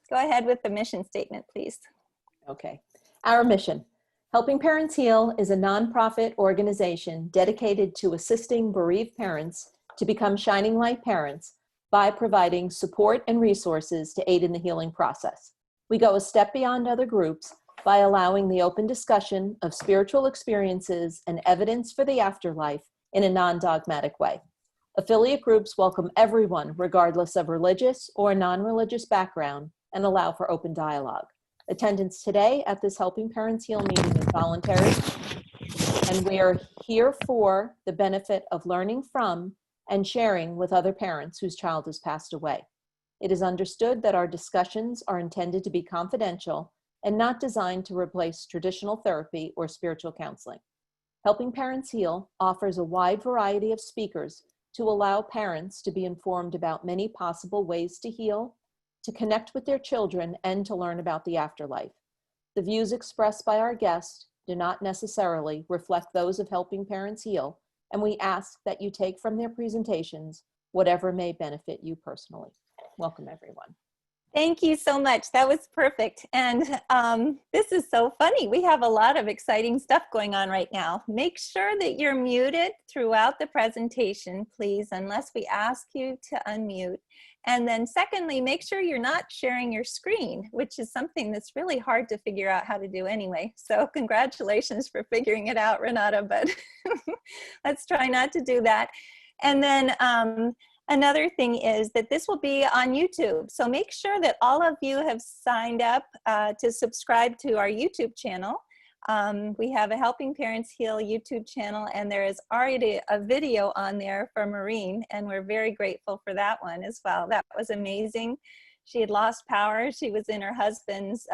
Go ahead with the mission statement, please. Okay. Our mission. Helping Parents Heal is a nonprofit organization dedicated to assisting bereaved parents to become shining light parents by providing support and resources to aid in the healing process. We go a step beyond other groups by allowing the open discussion of spiritual experiences and evidence for the afterlife in a non-dogmatic way. Affiliate groups welcome everyone, regardless of religious or non-religious background, and allow for open dialogue. Attendance today at this Helping Parents Heal meeting is voluntary, and we are here for the benefit of learning from and sharing with other parents whose child has passed away. It is understood that our discussions are intended to be confidential and not designed to replace traditional therapy or spiritual counseling. Helping Parents Heal offers a wide variety of speakers to allow parents to be informed about many possible ways to heal, to connect with their children, and to learn about the afterlife. The views expressed by our guests do not necessarily reflect those of Helping Parents Heal, and we ask that you take from their presentations whatever may benefit you personally. Welcome, everyone. Thank you so much. That was perfect. And this is so funny. We have a lot of exciting stuff going on right now. Make sure that you're muted throughout the presentation, please, unless we ask you to unmute. And then secondly, make sure you're not sharing your screen, which is something that's really hard to figure out how to do anyway. So congratulations for figuring it out, Renata, but let's try not to do that. And then another thing is that this will be on YouTube. So make sure that all of you have signed up to subscribe to our YouTube channel. We have a Helping Parents Heal YouTube channel, and there is already a video on there for Maureen, and we're very grateful for that one as well. That was amazing. She had lost power. She was in her husband's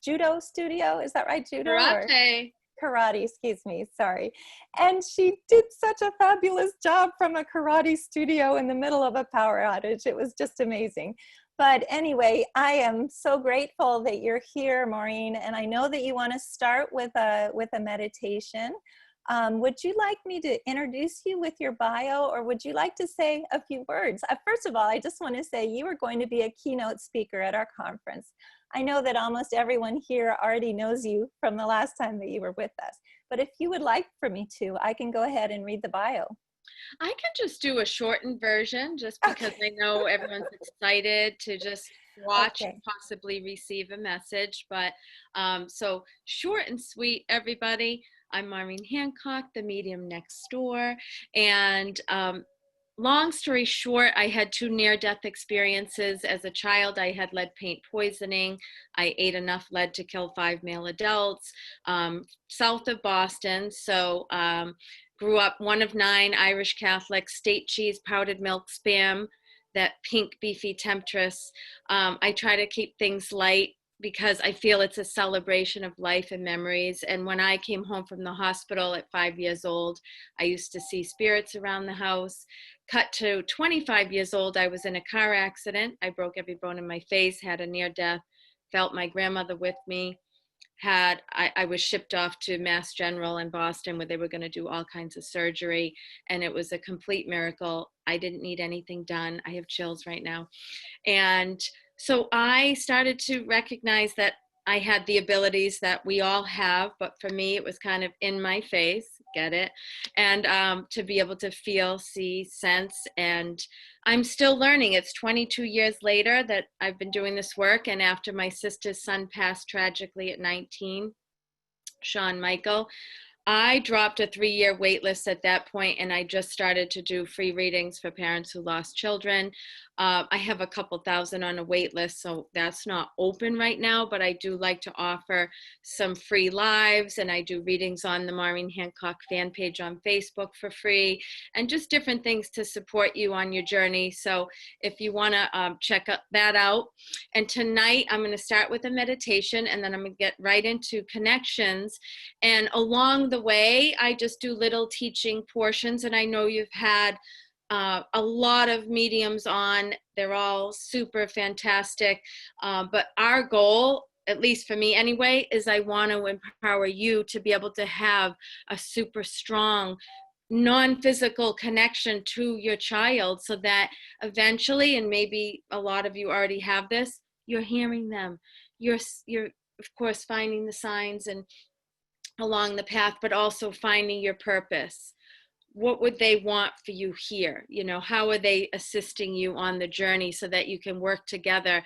judo studio. Is that right, judo? Karate. Karate, excuse me, sorry. And she did such a fabulous job from a karate studio in the middle of a power outage. It was just amazing. But anyway, I am so grateful that you're here, Maureen, and I know that you want to start with a meditation. Would you like me to introduce you with your bio, or would you like to say a few words? First of all, I just want to say you are going to be a keynote speaker at our conference. I know that almost everyone here already knows you from the last time that you were with us, but if you would like for me to, I can go ahead and read the bio. I can just do a shortened version just because I know everyone's excited to just watch and possibly receive a message. But so short and sweet, everybody. I'm Maureen Hancock, the medium next door. And long story short, I had 2 near-death experiences. As a child, I had lead paint poisoning. I ate enough lead to kill 5 male adults south of Boston. So grew up one of 9 Irish Catholics, state cheese, powdered milk, Spam, that pink beefy temptress. I try to keep things light because I feel it's a celebration of life and memories. And when I came home from the hospital at 5 years old, I used to see spirits around the house. Cut to 25 years old, I was in a car accident. I broke every bone in my face, had a near death, felt my grandmother with me. I was shipped off to Mass General in Boston where they were going to do all kinds of surgery, and it was a complete miracle. I didn't need anything done. I have chills right now. And so I started to recognize that I had the abilities that we all have, but for me, it was kind of in my face, get it? And to be able to feel, see, sense, and I'm still learning. It's 22 years later that I've been doing this work, and after my sister's son passed tragically at 19, Sean Michael, I dropped a 3-year wait list at that point, and I just started to do free readings for parents who lost children. I have a couple thousand on a wait list, so that's not open right now, but I do like to offer some free lives, and I do readings on the Maureen Hancock fan page on Facebook for free, and just different things to support you on your journey. So if you want to check that out. And tonight I'm going to start with a meditation, and then I'm going to get right into connections. And along the way, I just do little teaching portions, and I know you've had a lot of mediums on. They're all super fantastic, but our goal, at least for me anyway, is I want to empower you to be able to have a super strong non-physical connection to your child, so that eventually, and maybe a lot of you already have this, You're hearing them. You're of course finding the signs and along the path, but also finding your purpose. What would they want for you here? You know, how are they assisting you on the journey so that you can work together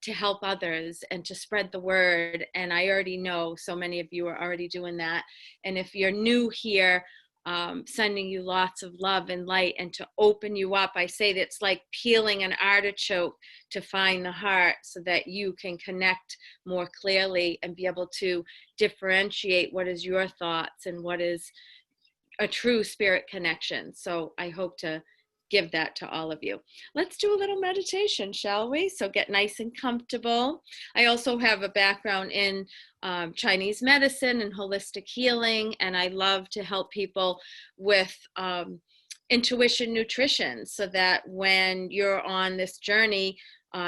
to help others and to spread the word? And I already know so many of you are already doing that. And if you're new here, sending you lots of love and light and to open you up. I say that's like peeling an artichoke to find the heart so that you can connect more clearly and be able to differentiate what is your thoughts and what is a true spirit connection. So I hope to give that to all of you. Let's do a little meditation, shall we? So get nice and comfortable. I also have a background in Chinese medicine and holistic healing, and I love to help people with intuition nutrition so that when you're on this journey,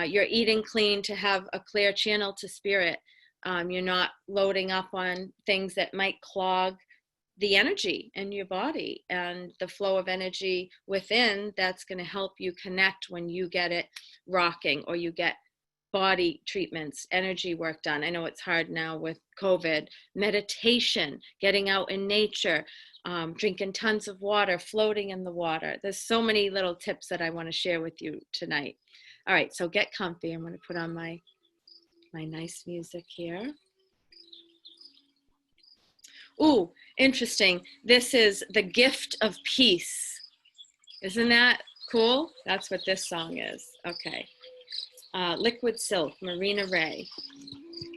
you're eating clean to have a clear channel to spirit. You're not loading up on things that might clog the energy in your body and the flow of energy within. That's going to help you connect when you get it rocking or you get body treatments, energy work done. I know it's hard now with COVID. Meditation, getting out in nature, drinking tons of water, floating in the water. There's so many little tips that I want to share with you tonight. All right, so get comfy. I'm going to put on my nice music here. Ooh, interesting. This is The Gift of Peace. Isn't that cool? That's what this song is. Okay. Liquid Silk, Marina Ray.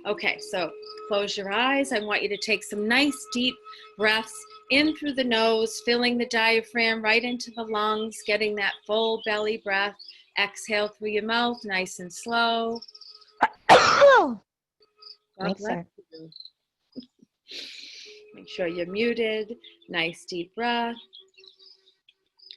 Okay, so close your eyes. I want you to take some nice deep breaths in through the nose, filling the diaphragm right into the lungs, getting that full belly breath. Exhale through your mouth, nice and slow. God bless you. Make sure you're muted. Nice deep breath.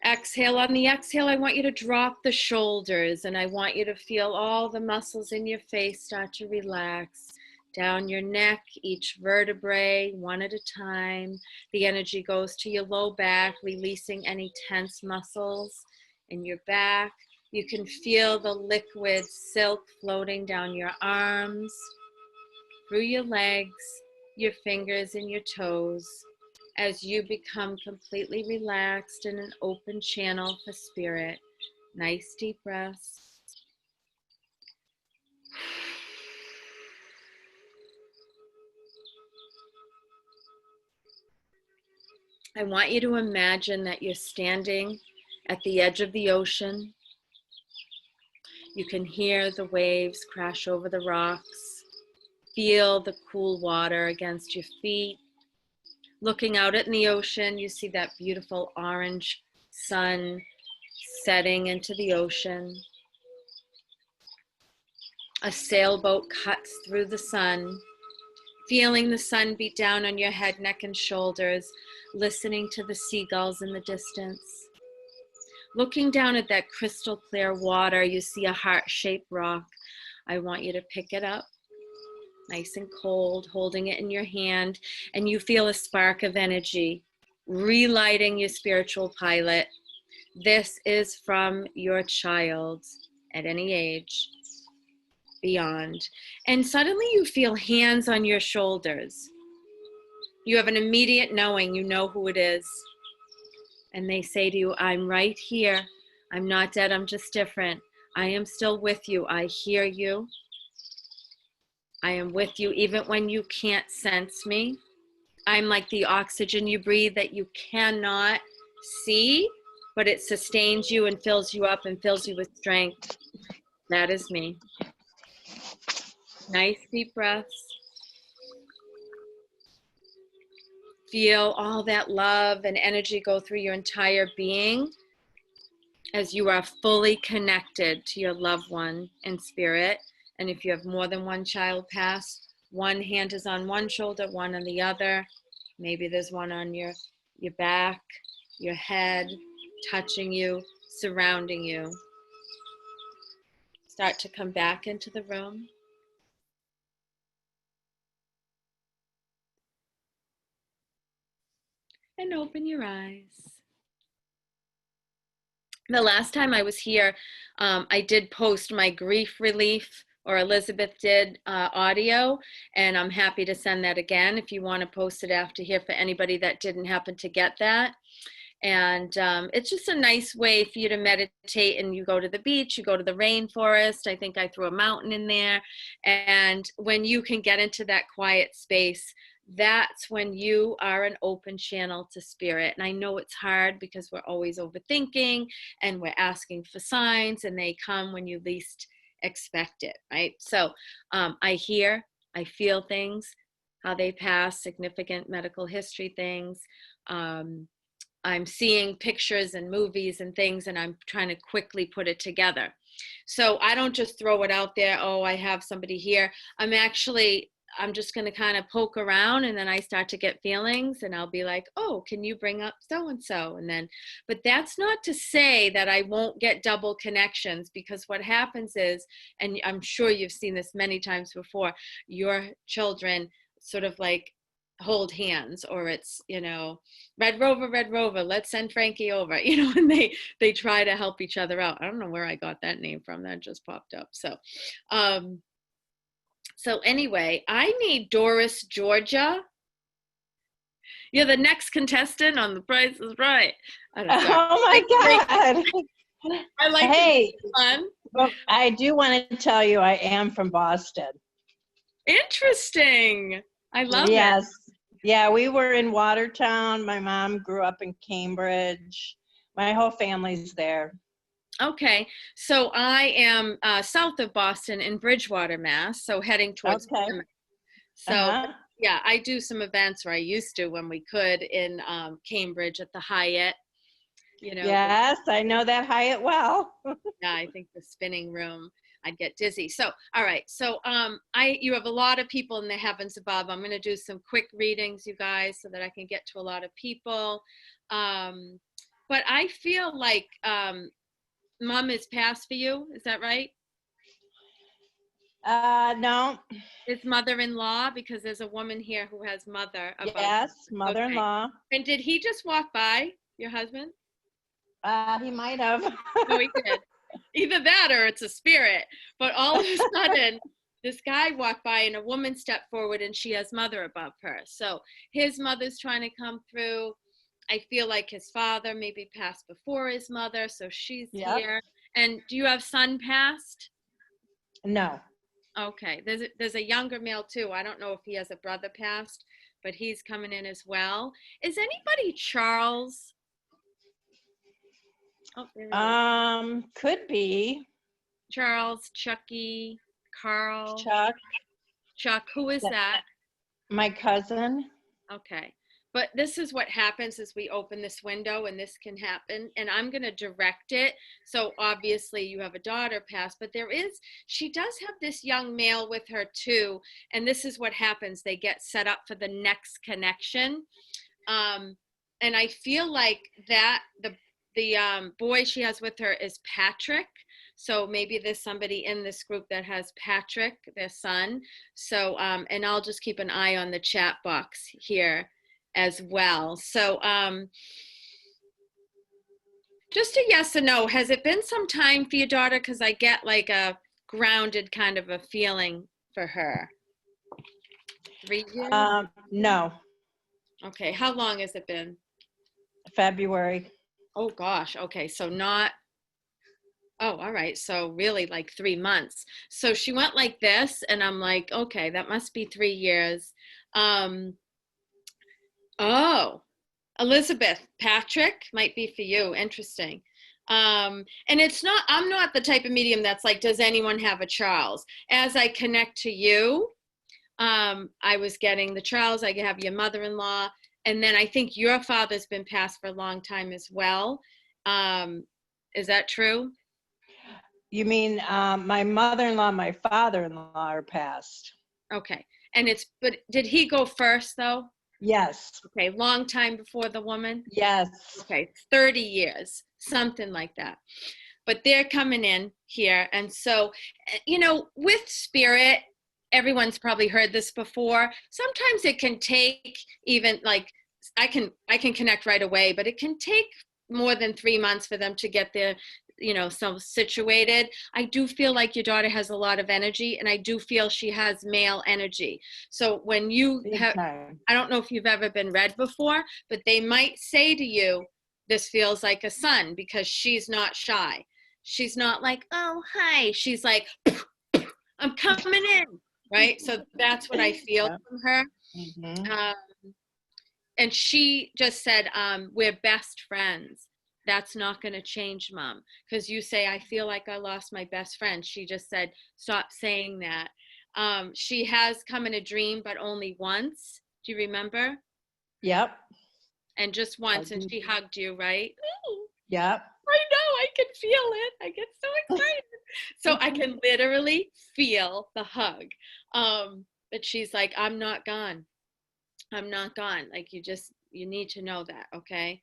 Exhale. On the exhale, I want you to drop the shoulders and I want you to feel all the muscles in your face start to relax. Down your neck, each vertebrae, one at a time. The energy goes to your low back, releasing any tense muscles in your back. You can feel the liquid silk floating down your arms, through your legs, your fingers and your toes, as you become completely relaxed in an open channel for spirit. Nice deep breaths. I want you to imagine that you're standing at the edge of the ocean. You can hear the waves crash over the rocks. Feel the cool water against your feet. Looking out at the ocean, you see that beautiful orange sun setting into the ocean. A sailboat cuts through the sun, feeling the sun beat down on your head, neck, and shoulders, listening to the seagulls in the distance. Looking down at that crystal clear water, you see a heart-shaped rock. I want you to pick it up, nice and cold, holding it in your hand, and you feel a spark of energy, relighting your spiritual pilot. This is from your child at any age, beyond. And suddenly you feel hands on your shoulders. You have an immediate knowing, you know who it is. And they say to you, I'm right here. I'm not dead, I'm just different. I am still with you. I hear you. I am with you even when you can't sense me. I'm like the oxygen you breathe that you cannot see, but it sustains you and fills you up and fills you with strength. That is me. Nice deep breaths. Feel all that love and energy go through your entire being as you are fully connected to your loved one in spirit. And if you have more than one child pass, one hand is on one shoulder, one on the other. Maybe there's one on your back, your head, touching you, surrounding you. Start to come back into the room. And open your eyes. The last time I was here, I did post my grief relief or Elizabeth did audio, and I'm happy to send that again if you want to post it after here for anybody that didn't happen to get that. And it's just a nice way for you to meditate, and you go to the beach, you go to the rainforest. I think I threw a mountain in there. And when you can get into that quiet space, that's when you are an open channel to spirit. And I know it's hard because we're always overthinking and we're asking for signs, and they come when you least expect it, right? So I hear, I feel things, how they pass, significant medical history things. I'm seeing pictures and movies and things, and I'm trying to quickly put it together. So I don't just throw it out there, oh, I have somebody here. I'm just going to kind of poke around, and then I start to get feelings, and I'll be like, oh, can you bring up so-and-so? And then, but that's not to say that I won't get double connections, because what happens is, and I'm sure you've seen this many times before, your children sort of like hold hands, or it's, Red Rover, let's send Frankie over, and they try to help each other out. I don't know where I got that name from. That just popped up. So anyway, I need Doris, Georgia. You're the next contestant on The Price is Right. Oh my God. I like Hey, fun. well, I do want to tell you I am from Boston. Interesting. I love it. Yes. Yeah, we were in Watertown. My mom grew up in Cambridge. My whole family's there. Okay, so I am south of Boston in Bridgewater, Mass, so heading towards Plymouth. So yeah, I do some events, or I used to when we could, in Cambridge at the Hyatt. Yes, I know that Hyatt well. Yeah, I think the spinning room, I'd get dizzy. So, all right. So you have a lot of people in the heavens above. I'm going to do some quick readings, you guys, so that I can get to a lot of people. But I feel like Mom is passed for you. Is that right? No. It's mother-in-law, because there's a woman here who has mother above. Yes, mother-in-law. Okay. And did he just walk by, your husband? He might have. No, he did. Either that or it's a spirit. But all of a sudden, this guy walked by and a woman stepped forward, and she has mother above her. So his mother's trying to come through. I feel like his father maybe passed before his mother, so she's here. And do you have son passed? No. Okay. There's a younger male too. I don't know if he has a brother passed, but he's coming in as well. Is anybody Charles? Oh, there it is. Could be. Charles, Chucky, Carl. Chuck. Who is that? My cousin. Okay. But this is what happens as we open this window, and this can happen, and I'm going to direct it. So obviously you have a daughter pass, but she does have this young male with her too. And this is what happens. They get set up for the next connection. And I feel like that the boy she has with her is Patrick. So maybe there's somebody in this group that has Patrick, their son. So, and I'll just keep an eye on the chat box here as well. So just a yes or no. Has it been some time for your daughter? Because I get like a grounded kind of a feeling for her. 3 years? No. Okay. How long has it been? February. Oh gosh. Okay. So not, oh, all right. So really like 3 months. So she went like this, and I'm like, okay, that must be 3 years. Oh, Elizabeth, Patrick might be for you. Interesting. And I'm not the type of medium that's like, does anyone have a Charles? As I connect to you, I was getting the Charles, I have your mother-in-law, and then I think your father's been passed for a long time as well. Is that true? You mean my mother-in-law, my father-in-law are passed. Okay. But did he go first though? Yes. Okay, long time before the woman? Yes. Okay, 30 years, something like that. But they're coming in here. And so, with spirit, everyone's probably heard this before. Sometimes it can take even like, I can connect right away, but it can take more than 3 months for them to get so situated. I do feel like your daughter has a lot of energy, and I do feel she has male energy. So when you have, I don't know if you've ever been read before, but they might say to you, this feels like a son, because she's not shy. She's not like, oh, hi. She's like, I'm coming in, right? So that's what I feel from her. Mm-hmm. And she just said, we're best friends. That's not going to change, Mom. Because you say, I feel like I lost my best friend. She just said, stop saying that. She has come in a dream, but only once. Do you remember? Yep. And just once, and she hugged you, right? Yep. I know, I can feel it. I get so excited. So I can literally feel the hug. But she's like, I'm not gone. I'm not gone. Like, you need to know that, okay?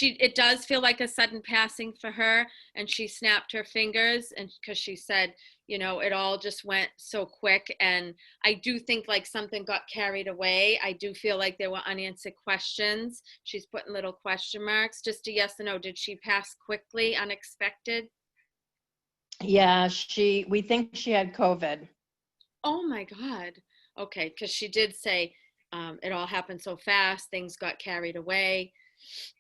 It does feel like a sudden passing for her, and she snapped her fingers, and because she said, it all just went so quick. And I do think like something got carried away. I do feel like there were unanswered questions. She's putting little question marks. Just a yes or no. Did she pass quickly, unexpected? Yeah, we think she had COVID. Oh my God. Okay, because she did say it all happened so fast, things got carried away.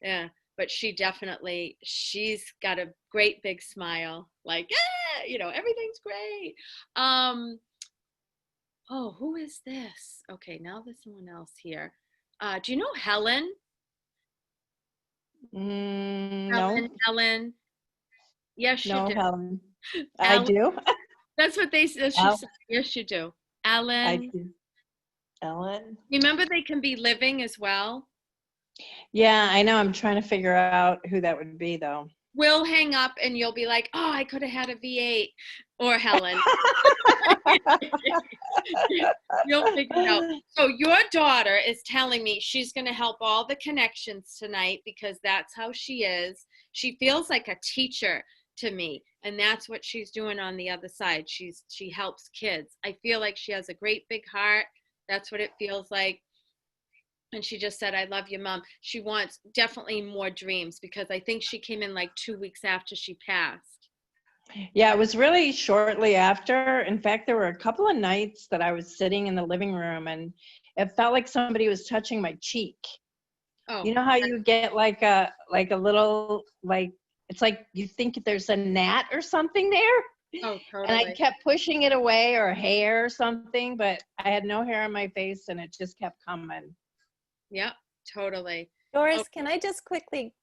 Yeah, but she's got a great big smile, like, everything's great. Oh, who is this? Okay, now there's someone else here. Do you know Helen? No. Helen. Yes, you No, do. Helen. Ellen. I do. That's what she said. Yes, you do. Ellen. I do. Ellen. Remember, they can be living as well. Yeah, I know. I'm trying to figure out who that would be, though. We'll hang up and you'll be like, oh, I could have had a V8 or Helen. You'll figure it out. So your daughter is telling me she's going to help all the connections tonight, because that's how she is. She feels like a teacher to me, and that's what she's doing on the other side. She helps kids. I feel like she has a great big heart. That's what it feels like. And she just said, I love you, Mom. She wants definitely more dreams, because I think she came in like 2 weeks after she passed. Yeah, it was really shortly after. In fact, there were a couple of nights that I was sitting in the living room and it felt like somebody was touching my cheek. Oh. You know how you get like a little, like, it's like you think there's a gnat or something there? Oh, totally. And I kept pushing it away, or hair or something, but I had no hair on my face and it just kept coming. Yep, totally. Doris, can I just quickly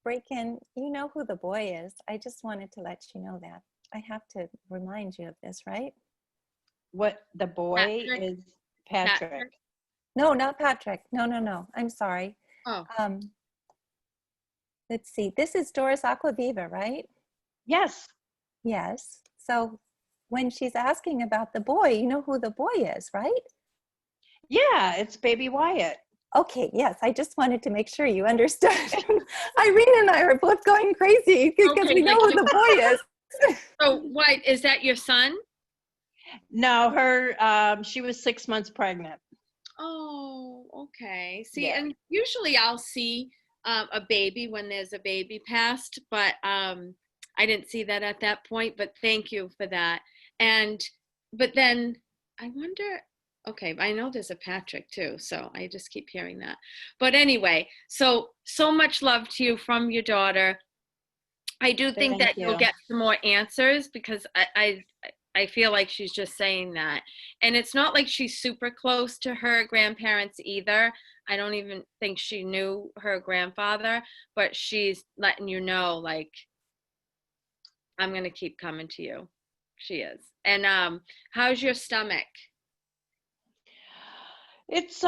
break in? You know who the boy is. I just wanted to let you know that. I have to remind you of this, right? What, the boy Patrick. is Patrick. No, not Patrick. No. I'm sorry. Oh. Let's see. This is Doris Aquaviva, right? Yes. Yes. So when she's asking about the boy, you know who the boy is, right? Yeah, it's baby Wyatt. Okay, yes, I just wanted to make sure you understood. Irene and I are both going crazy because we know who the boy is. So what, is that your son? No, she was 6 months pregnant. Oh, okay. See, Yeah. and usually I'll see a baby when there's a baby passed, but I didn't see that at that point, but thank you for that. But then I wonder, okay, I know there's a Patrick too, so I just keep hearing that. But anyway, so much love to you from your daughter. I do think that you'll get some more answers, because I feel like she's just saying that. And it's not like she's super close to her grandparents either. I don't even think she knew her grandfather, but she's letting you know, like, I'm going to keep coming to you. She is. And how's your stomach? It's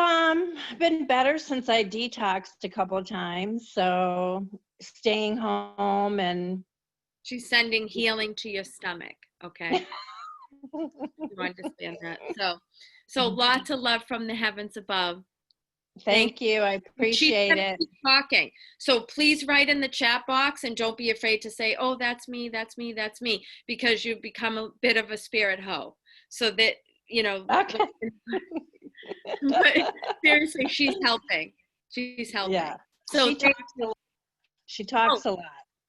been better since I detoxed a couple of times. So staying home, and she's sending healing to your stomach. Okay. You understand that? So lots of love from the heavens above. Thank you. I appreciate it. Keep talking. So please write in the chat box, and don't be afraid to say, oh, that's me, that's me, that's me, because you've become a bit of a spirit hoe. So that, Okay. But seriously, she's helping. She's helping. Yeah. So she talks a lot.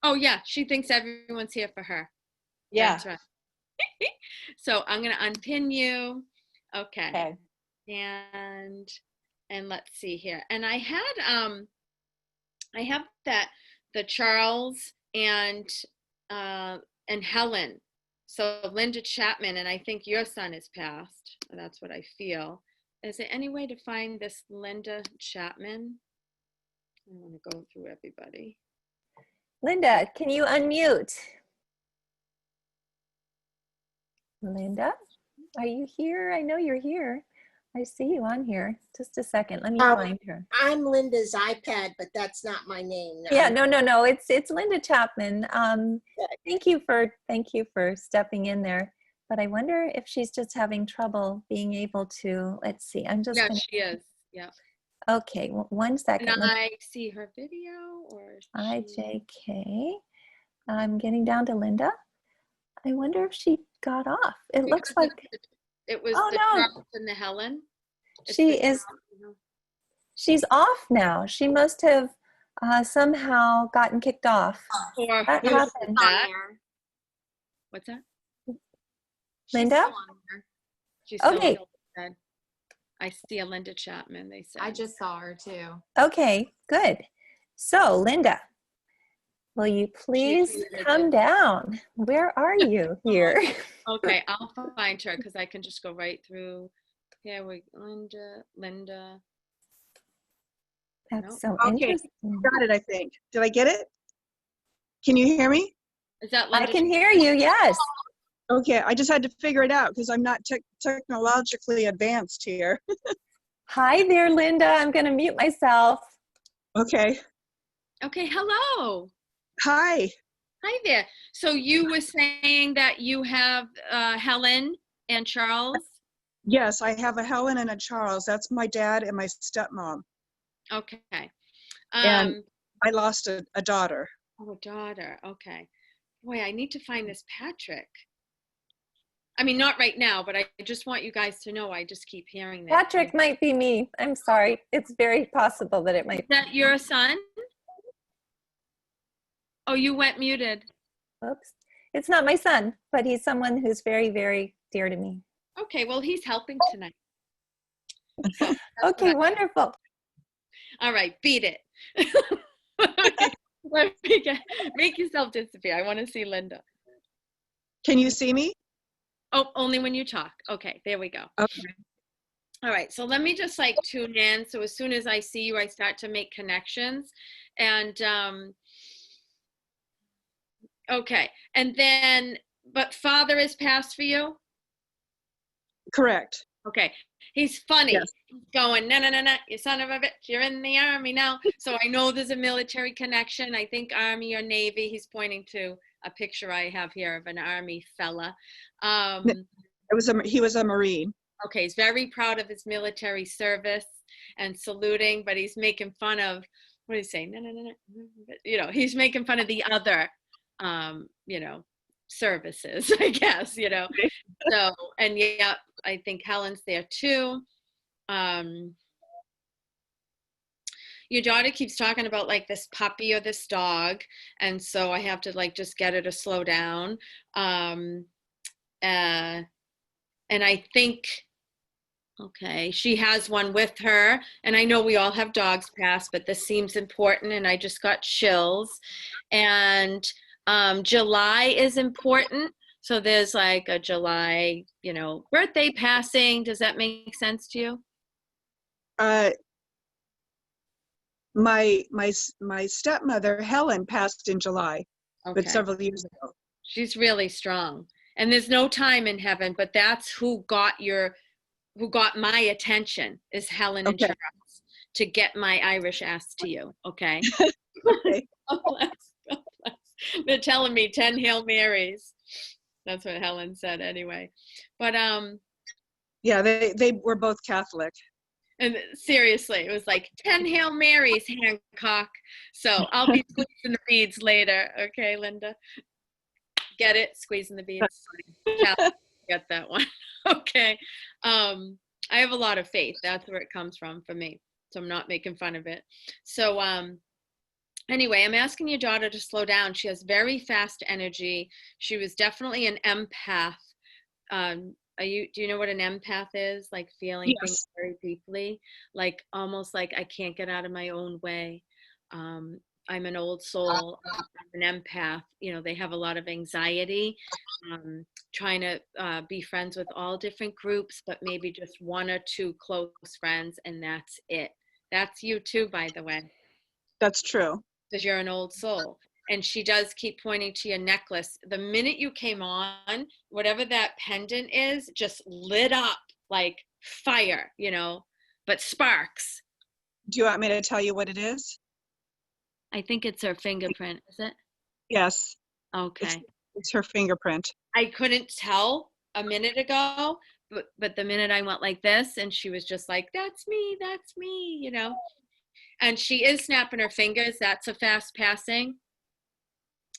Oh yeah, she thinks everyone's here for her. Yeah. That's right. So I'm gonna unpin you. Okay. Okay. And let's see here. And I have that the Charles and Helen. So Linda Chapman, and I think your son is passed. That's what I feel. Is there any way to find this Linda Chapman? I want to go through everybody. Linda, can you unmute? Linda, are you here? I know you're here. I see you on here. Just a second. Let me find her. I'm Linda's iPad, but that's not my name. Yeah, no. It's Linda Chapman. Thank you for stepping in there. But I wonder if she's just having trouble being able to. Let's see. I'm just. Yeah, gonna, she is. Yeah. Okay, 1 second. Can I see her video or? IJK. I'm getting down to Linda. I wonder if she got off. It looks like. It was Oh, the no. Charles and the Helen. She's off now. She must have somehow gotten kicked off. Or That who's happened. that? What's that? Linda? She's still Okay. on the I see a Linda Chapman, they said. I just saw her too. Okay, good. So, Linda, will you please come down? Where are you here? Okay, I'll find her because I can just go right through. Here we Linda. That's Nope. so Okay, interesting. got it, I think. Did I get it? Can you hear me? Is that I Linda? can hear you, yes. Okay, I just had to figure it out because I'm not technologically advanced here. Hi there, Linda. I'm going to mute myself. Okay. Okay, hello. Hi. Hi there. So you were saying that you have Helen and Charles? Yes, I have a Helen and a Charles. That's my dad and my stepmom. Okay. And I lost a daughter. Oh, a daughter. Okay. Boy, I need to find this Patrick. I mean, not right now, but I just want you guys to know I just keep hearing that. Patrick might be me. I'm sorry. It's very possible that it might Is that your son? Oh, you went muted. Oops. It's not my son, but he's someone who's very, very dear to me. Okay, well, he's helping tonight. So, that's Okay, what wonderful. all right, beat it. Make yourself disappear. I want to see Linda. Can you see me? Oh, only when you talk. Okay, there we go. Okay. All right, so let me just like tune in. So as soon as I see you, I start to make connections. And okay, and then, but father is passed for you? Correct. Okay, he's funny. Yes. He's going, no, you son of a bitch, you're in the Army now. So I know there's a military connection. I think Army or Navy. He's pointing to a picture I have here of an Army fella. He was a Marine. Okay, he's very proud of his military service and saluting, but he's making fun of, what is he saying? No. You know, he's making fun of the other, you know, services, I guess, you know. So, and yeah, I think Helen's there too. Your daughter keeps talking about like this puppy or this dog, and so I have to like just get her to slow down. And I think, okay, she has one with her, and I know we all have dogs passed, but this seems important, and I just got chills. And July is important, so there's like a July, you know, birthday passing. Does that make sense to you? My stepmother Helen passed in July, but Okay. several years ago. She's really strong. And there's no time in heaven, but that's who got my attention is Helen and Okay. Charles, to get my Irish ass to you. Okay. Okay. God bless. God bless. They're telling me 10 Hail Marys. That's what Helen said anyway. But Yeah, they were both Catholic. and seriously, it was like 10 Hail Marys, Hancock. So I'll be squeezing the beads later. Okay, Linda. Get it? Squeezing the beads. Get that one. Okay. I have a lot of faith. That's where it comes from for me. So I'm not making fun of it. So Anyway, I'm asking your daughter to slow down. She has very fast energy. She was definitely an empath. Do you know what an empath is? Like feeling things Yes. very deeply, like almost like I can't get out of my own way. I'm an old soul. I'm an empath. You know, they have a lot of anxiety, trying to be friends with all different groups, but maybe just one or two close friends, and that's it. That's you too, by the way, That's true. because you're an old soul. And she does keep pointing to your necklace. The minute you came on, whatever that pendant is just lit up like fire, you know, but sparks. Do you want me to tell you what it is? I think it's her fingerprint, is it? Yes, Okay. it's her fingerprint. I couldn't tell a minute ago, but the minute I went like this, and she was just like, that's me, you know. And she is snapping her fingers. That's a fast passing.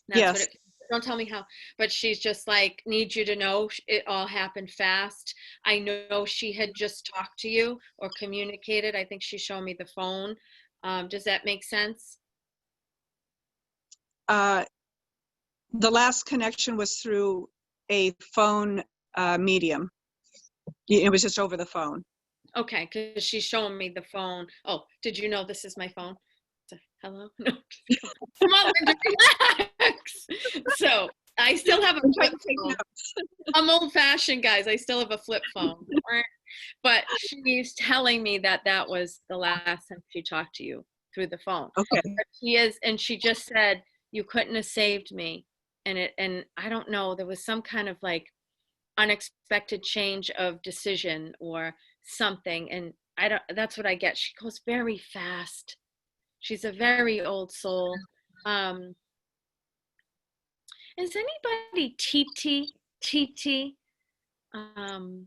That's Yes. what it, don't tell me how, but she's just like, need you to know it all happened fast. I know she had just talked to you or communicated. I think she showed me the phone. Does that make sense? The last connection was through a phone medium. It was just over the phone. Okay, because she's showing me the phone. Oh, did you know this is my phone? Hello? No. Come on, Linda, relax. So I still have a flip phone. I'm old fashioned, guys. I still have a flip phone. But she's telling me that that was the last time she talked to you through the phone. Okay. But she is, and she just said, you couldn't have saved me. And I don't know, there was some kind of like unexpected change of decision or something. And that's what I get. She goes very fast. She's a very old soul. Is anybody Titi? I don't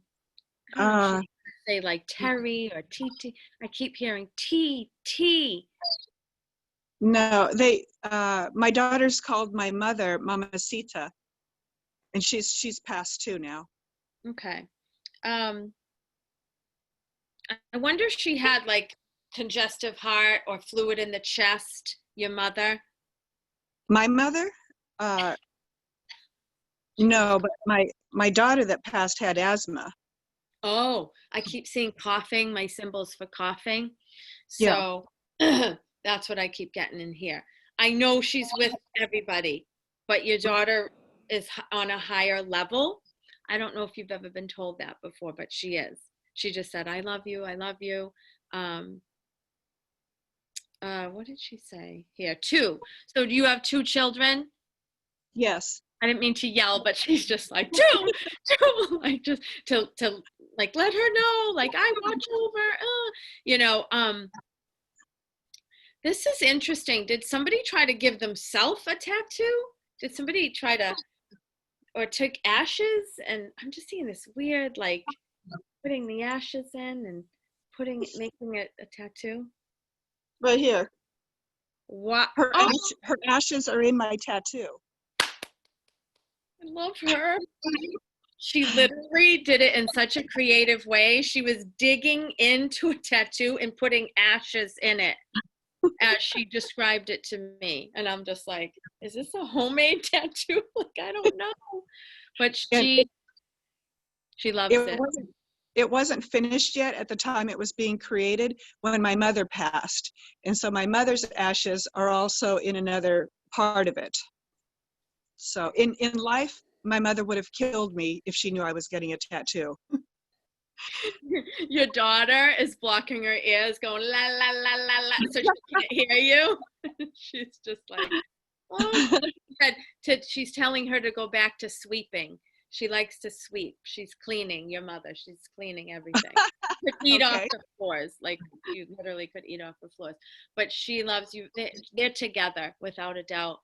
know if she say like Terry or Titi. I keep hearing T. No, my daughter's called my mother Mamacita, and she's passed too now. Okay. I wonder if she had like congestive heart or fluid in the chest, your mother. My mother? No, but my daughter that passed had asthma. Oh, I keep seeing coughing, my symbols for coughing. Yeah. So that's what I keep getting in here. I know she's with everybody, but your daughter is on a higher level. I don't know if you've ever been told that before, but she is. She just said, I love you. I love you. What did she say here? 2. So do you have 2 children? Yes. I didn't mean to yell, but she's just like, 2, like just to like, let her know, like I watch over, you know, this is interesting. Did somebody try to give themselves a tattoo? Did somebody try to, or took ashes? And I'm just seeing this weird, like putting the ashes in and making it a tattoo. Right here. What? Her ashes are in my tattoo. I love her. She literally did it in such a creative way. She was digging into a tattoo and putting ashes in it as she described it to me. And I'm just like, is this a homemade tattoo? Like, I don't know. But she loves it. It wasn't finished yet at the time it was being created when my mother passed. And so my mother's ashes are also in another part of it. So in life, my mother would have killed me if she knew I was getting a tattoo. Your daughter is blocking her ears, going la la la la la, so she can't hear you. She's just like, oh. She's telling her to go back to sweeping. She likes to sweep. She's cleaning your mother. She's cleaning everything. Could eat off the floors. Like you literally could eat off the floors. But she loves you. They're together without a doubt.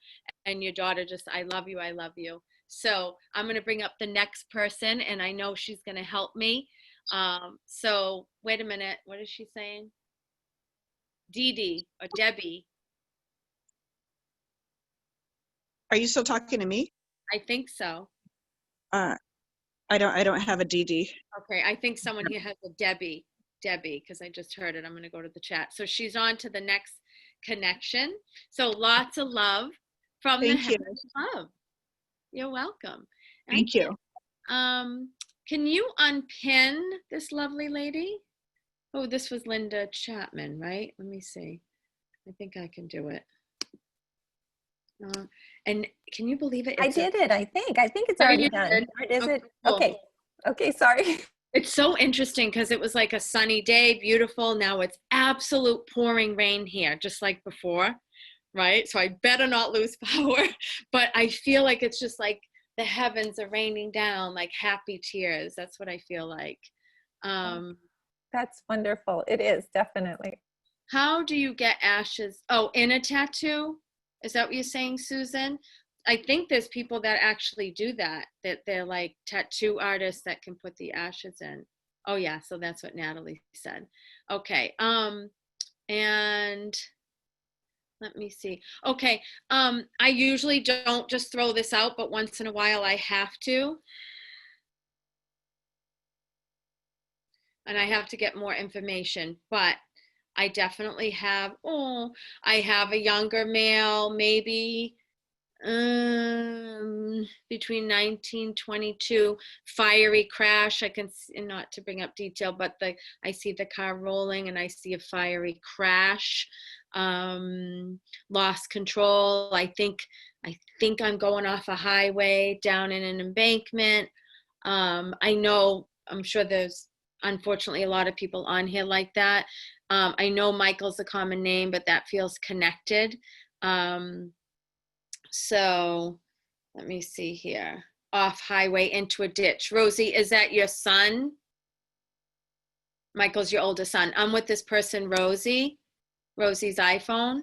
And your daughter just, I love you. I love you. So I'm going to bring up the next person, and I know she's going to help me. So wait a minute. What is she saying? Dee Dee or Debbie. Are you still talking to me? I think so. I don't have a DD. Okay, I think someone here has a Debbie, because I just heard it. I'm going to go to the chat. So she's on to the next connection. So lots of love from the Thank you. heaven above. You're welcome. Thank you. Can you unpin this lovely lady? Oh, this was Linda Chapman, right? Let me see. I think I can do it. And can you believe it? I did it, I think. I think it's Oh, already you done. did? Or is Okay, it? cool. Okay. Okay, sorry. It's so interesting because it was like a sunny day, beautiful. Now it's absolute pouring rain here, just like before, right? So I better not lose power. But I feel like it's just like the heavens are raining down like happy tears. That's what I feel like. That's wonderful. It is, definitely. How do you get ashes? Oh, in a tattoo? Is that what you're saying, Susan? I think there's people that actually do that, that they're like tattoo artists that can put the ashes in. Oh yeah, so that's what Natalie said. Okay, and let me see. Okay, I usually don't just throw this out, but once in a while I have to. And I have to get more information, but I definitely have, I have a younger male, maybe between 1922, fiery crash. I can see, not to bring up detail, but I see the car rolling and I see a fiery crash. Lost control. I think I'm going off a highway down in an embankment. I'm sure there's unfortunately a lot of people on here like that. I know Michael's a common name, but that feels connected. So let me see here. Off highway into a ditch. Rosie, is that your son? Michael's your oldest son. I'm with this person, Rosie. Rosie's iPhone.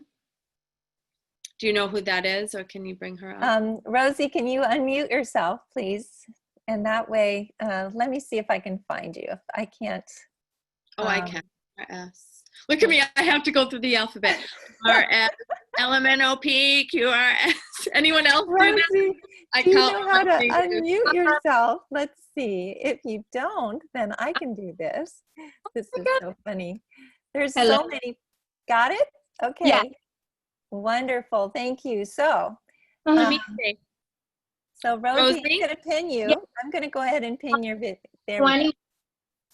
Do you know who that is, or can you bring her up? Rosie, can you unmute yourself, please? And that way, let me see if I can find you. If I can't. Oh, I can. RS. Look at me. I have to go through the alphabet. RS, LMNOP, QRS. Anyone else do that? Rosie, do you know how to unmute yourself? Let's see. If you don't, then I can do this. This is so funny. There's so many. Got it? Okay. Yeah. Wonderful. Thank you. So, Let me see. so Rosie, Rosie? I'm going to pin you. Yeah. I'm going to go ahead and pin your video. There we 20 go.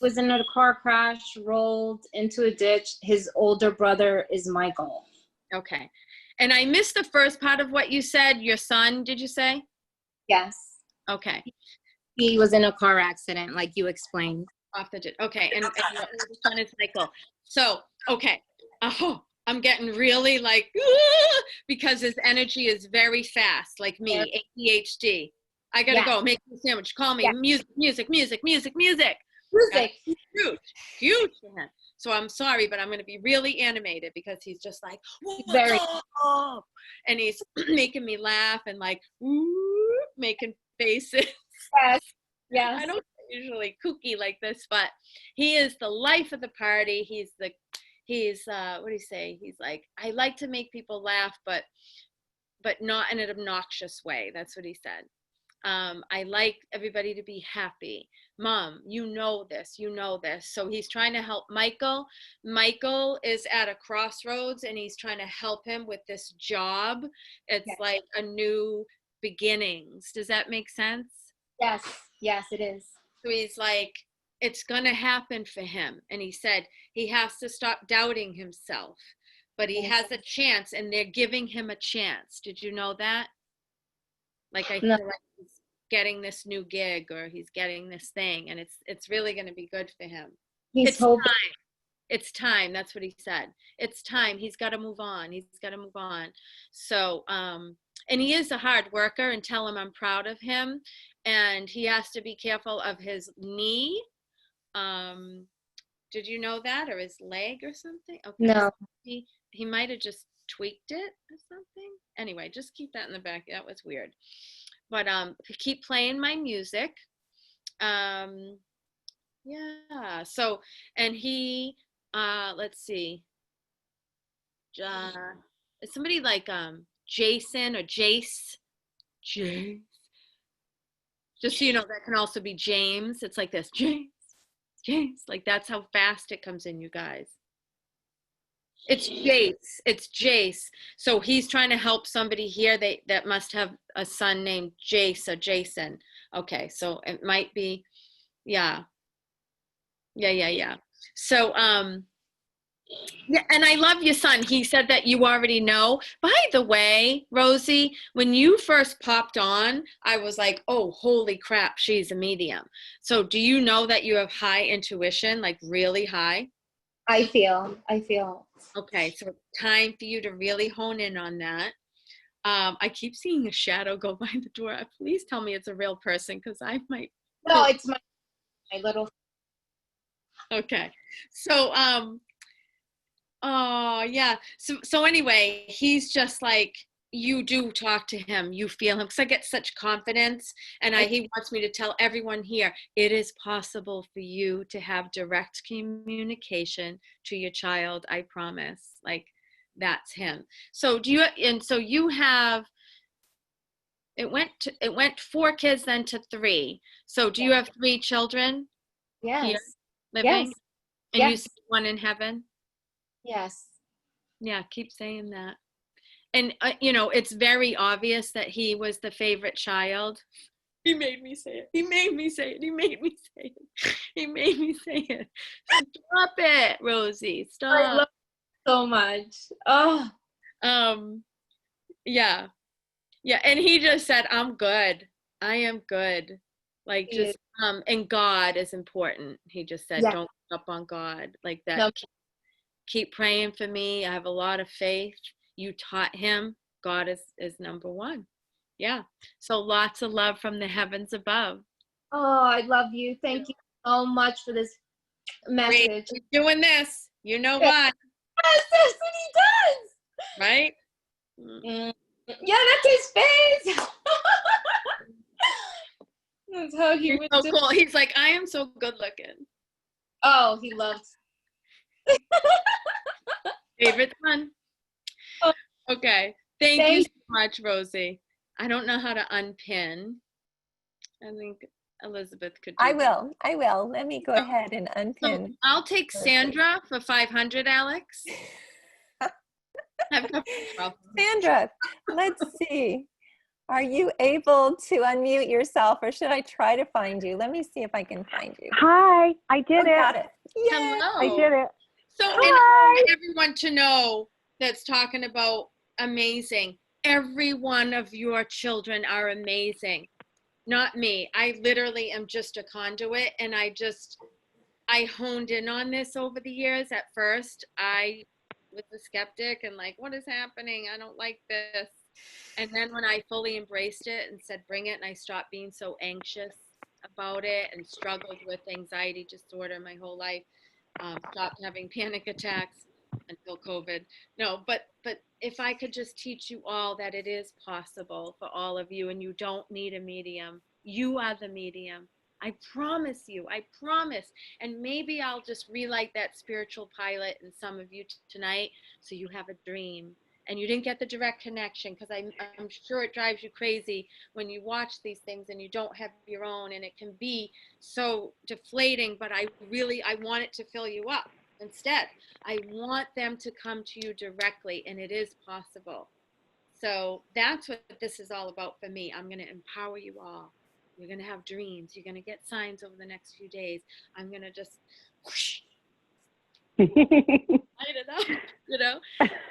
was in a car crash, rolled into a ditch. His older brother is Michael. Okay. And I missed the first part of what you said. Your son, did you say? Yes. Okay. He was in a car accident, like you explained. Off the ditch. Okay. And your oldest son is Michael. So, okay. Oh, I'm getting really like, because his energy is very fast, like me, ADHD. I gotta go make me a sandwich. Call me. Music, music, music, music, music. Music. Huge to him. So I'm sorry, but I'm going to be really animated because he's just like, Very. And he's making me laugh and like, making faces. Yes. Yes. I don't usually kooky like this, but he is the life of the party. He's what do you say? He's like, I like to make people laugh, but not in an obnoxious way. That's what he said. I like everybody to be happy. Mom, you know this. So he's trying to help Michael. Michael is at a crossroads and he's trying to help him with this job. It's like a new beginnings. Does that make sense? Yes. Yes, it is. So he's like, it's going to happen for him. And he said he has to stop doubting himself, but he has a chance and they're giving him a chance. Did you know that? Like, I feel like he's getting this new gig or he's getting this thing and it's really going to be good for him. It's time. It's time. That's what he said. It's time. He's got to move on. So, and he is a hard worker, and tell him I'm proud of him. And he has to be careful of his knee. Did you know that? Or his leg or something? Okay. No. He might have just tweaked it or something. Anyway, just keep that in the back. That was weird. But keep playing my music. Yeah. So, and he, let's see. Is somebody like Jason or Jace? Jace. Just so you know, that can also be James. It's like this, James. Like that's how fast it comes in, you guys. It's Jace. It's Jace. So he's trying to help somebody here that must have a son named Jace or Jason. Okay, so it might be, yeah. Yeah. So, yeah, and I love your son. He said that you already know. By the way, Rosie, when you first popped on, I was like, oh, holy crap, she's a medium. So do you know that you have high intuition, like really high? I feel. Okay, so time for you to really hone in on that. I keep seeing a shadow go by the door. Please tell me it's a real person, because I might. No, it's my little. Okay, so oh yeah. So anyway, he's just like, you do talk to him, you feel him, because I get such confidence, and he wants me to tell everyone here, it is possible for you to have direct communication to your child. I promise. Like, that's him. So you have, it went 4 kids then to 3. So do you have 3 children Yes. here living? Yes. And Yes. you see one in heaven? Yes. Yeah, keep saying that. And, it's very obvious that he was the favorite child. He made me say it. He made me say it. Stop it, Rosie. Stop. I love you so much. Oh. Yeah. And he just said, I'm good. I am good. Like, just, and God is important. He just said, don't give up on God. Like that. No. Keep praying for me. I have a lot of faith. You taught him. God is number 1. Yeah. So lots of love from the heavens above. Oh, I love you. Thank you so much for this message. Great. Keep doing this. You know why? Yes, that's what he does. Right? Yeah, that's his face. That's how he He's would so do. cool. He's like, I am so good looking. Oh, he loves. Favorite son. Oh. Okay. Thank you so much, Rosie. I don't know how to unpin. I think Elizabeth could do I that. will. Let me go ahead and unpin. So I'll take Sandra for 500, Alex. Sandra, let's see. Are you able to unmute yourself, or should I try to find you? Let me see if I can find you. Hi, I did it. Got it. Yay. Hello. I did it. So, Hi. and I want everyone to know that's talking about amazing. Every one of your children are amazing. Not me. I literally am just a conduit, and I honed in on this over the years. At first, I was a skeptic and like, what is happening? I don't like this. And then when I fully embraced it and said, bring it, and I stopped being so anxious about it and struggled with anxiety disorder my whole life, stopped having panic attacks until COVID. No, but if I could just teach you all that it is possible for all of you, and you don't need a medium. You are the medium. I promise you, I promise. And maybe I'll just relight that spiritual pilot in some of you tonight, so you have a dream. And you didn't get the direct connection, because I'm sure it drives you crazy when you watch these things and you don't have your own, and it can be so deflating, but I want it to fill you up. Instead, I want them to come to you directly, and it is possible. So that's what this is all about for me. I'm going to empower you all. You're going to have dreams. You're going to get signs over the next few days. I'm going to just whoosh, light it up,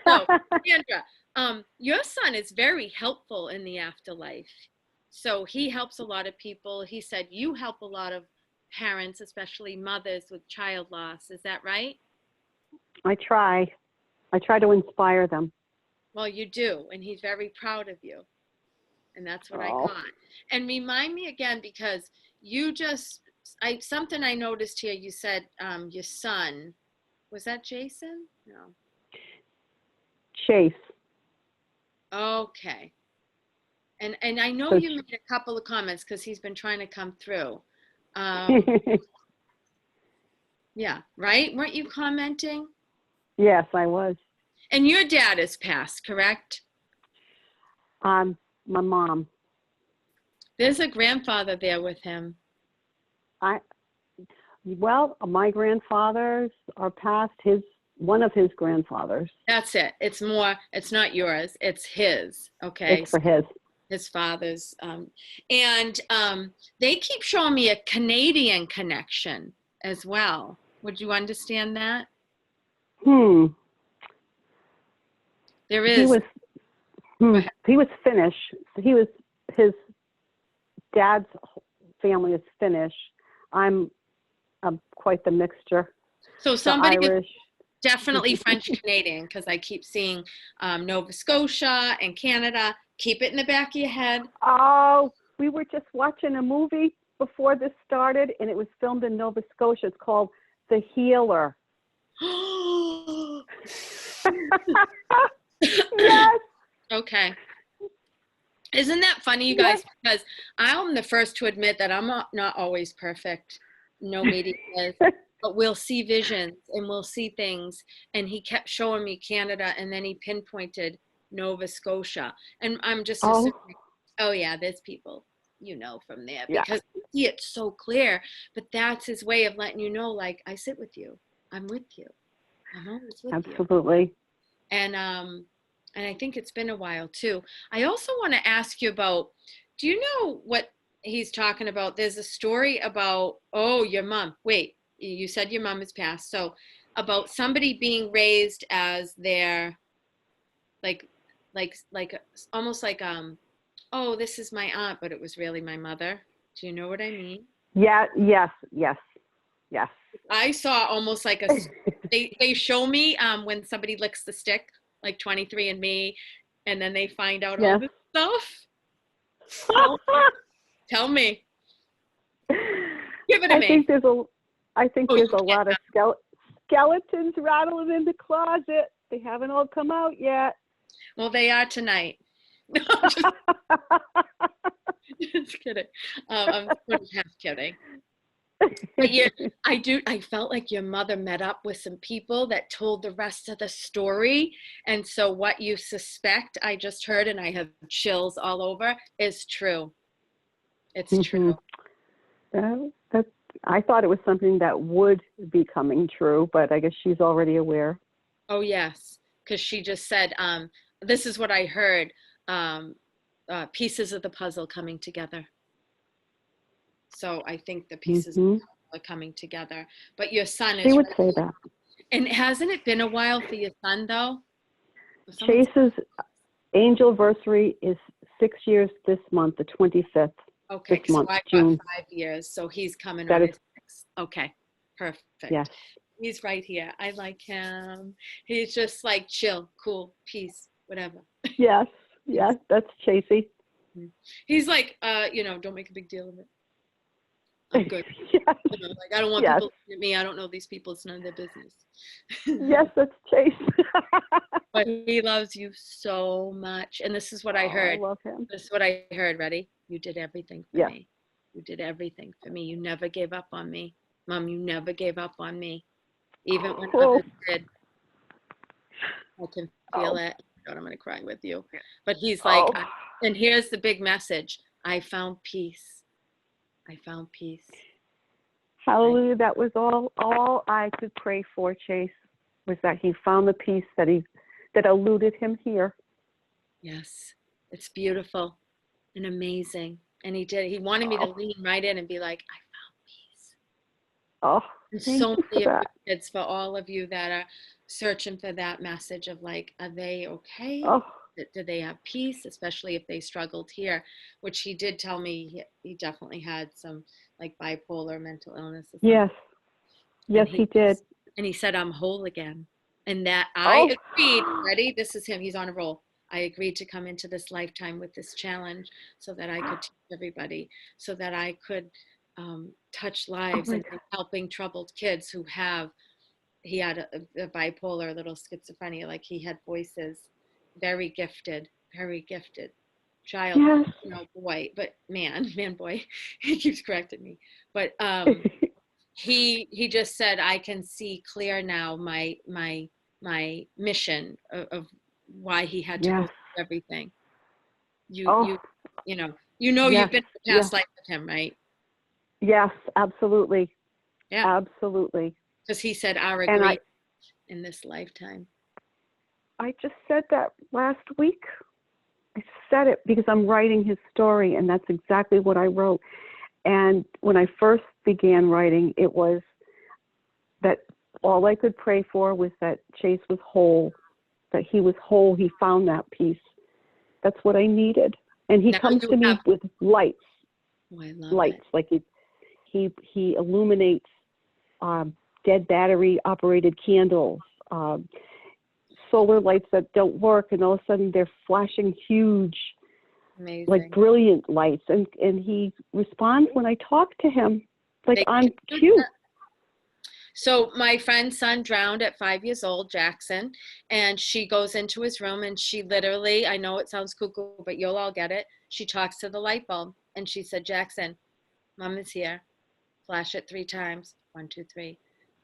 So, Sandra, your son is very helpful in the afterlife. So he helps a lot of people. He said you help a lot of parents, especially mothers with child loss. Is that right? I try to inspire them. Well, you do, and he's very proud of you. And that's what I got. And remind me again, because you something I noticed here, you said your son, was that Jason? No. Chase. Okay. And I know you made a couple of comments, because he's been trying to come through. Yeah, right? Weren't you commenting? Yes, I was. And your dad is passed, correct? My mom. There's a grandfather there with him. My grandfathers are passed. one of his grandfathers. That's it. It's not yours. It's his. Okay. It's for his. His father's. And they keep showing me a Canadian connection as well. Would you understand that? There is. He was Finnish. His dad's family is Finnish. I'm quite the mixture. So somebody Irish. Definitely French Canadian, because I keep seeing Nova Scotia and Canada. Keep it in the back of your head. Oh, we were just watching a movie before this started, and it was filmed in Nova Scotia. It's called The Healer. Yes. Okay. Isn't that funny, you guys? Because I'm the first to admit that I'm not always perfect. No media is. But we'll see visions and we'll see things. And he kept showing me Canada, and then he pinpointed Nova Scotia. And I'm just assuming, oh yeah, there's people, from there. Because you see it so clear. But that's his way of letting you know, like, I sit with you. I'm with you. I'm always with you. Absolutely. And I think it's been a while too. I also want to ask you about, do you know what he's talking about? There's a story about, your mom. Wait, you said your mom has passed. So about somebody being raised as their, like almost like, this is my aunt, but it was really my mother. Do you know what I mean? Yeah. Yes. I saw almost like they show me when somebody licks the stick, like 23andMe, and then they find out all this stuff. Tell me. Give it to me. I think there's a lot of skeletons rattling in the closet. They haven't all come out yet. Well, they are tonight. No, just kidding. I'm just kidding. But I felt like your mother met up with some people that told the rest of the story. And so what you suspect, I just heard, and I have chills all over, is true. It's true. I thought it was something that would be coming true, but I guess she's already aware. Oh, yes. Because she just said, this is what I heard, pieces of the puzzle coming together. So I think the pieces are coming together. But your son is... She would say that. And hasn't it been a while for your son, though? Chase's angelversary is 6 years this month, the 25th. Okay, this month, so I've June. got 5 years. So he's coming That on is, his 6th. Okay, perfect. Yes. He's right here. I like him. He's just like chill, cool, peace, whatever. Yes, that's Chasey. He's like, don't make a big deal of it. I'm good. Yes. Like, I don't want people looking at me. I don't know these people. It's none of their business. Yes, that's Chase. But he loves you so much. And this is what I heard. I love him. This is what I heard. Ready? You did everything for me. You did everything for me. You never gave up on me. Mom, you never gave up on me. Even when others did. I can feel it. God, I'm going to cry with you. But he's like, and here's the big message. I found peace. I found peace. Hallelujah. That was all I could pray for, Chase, was that he found the peace that eluded him here. Yes. It's beautiful and amazing. And he did. He wanted me to lean right in and be like, I found peace. And so many of you kids, for all of you that are searching for that message of like, are they okay? Do they have peace, especially if they struggled here, which he did tell me he definitely had some like bipolar mental illness. Yes. Yes, he did. And he said, I'm whole again. And that I agreed, ready? This is him. He's on a roll. I agreed to come into this lifetime with this challenge so that I could teach everybody, so that I could touch lives and helping troubled kids who he had a bipolar, a little schizophrenia, like he had voices, very gifted child, boy, but man, boy, he keeps correcting me. But he just said, I can see clear now my mission of why he had to go through everything. You've been in the past life with him, right? Yes, absolutely. Yeah. Absolutely. Because he said our agreement. in this lifetime. I just said that last week. I said it because I'm writing his story, and that's exactly what I wrote. And when I first began writing, it was that all I could pray for was that Chase was whole, that he was whole. He found that peace. That's what I needed. And he Now comes you to me have- with lights, Oh, I love lights. it. Like he illuminates dead battery operated candles, solar lights that don't work, and all of a sudden they're flashing huge, Amazing. like brilliant lights. And he responds when I talk to him, like They I'm can do cute. that. So my friend's son drowned at 5 years old, Jackson, and she goes into his room and she literally, I know it sounds cuckoo, but you'll all get it. She talks to the light bulb and she said, Jackson, Mom is here. Flash it 3 times. 1, 2, 3.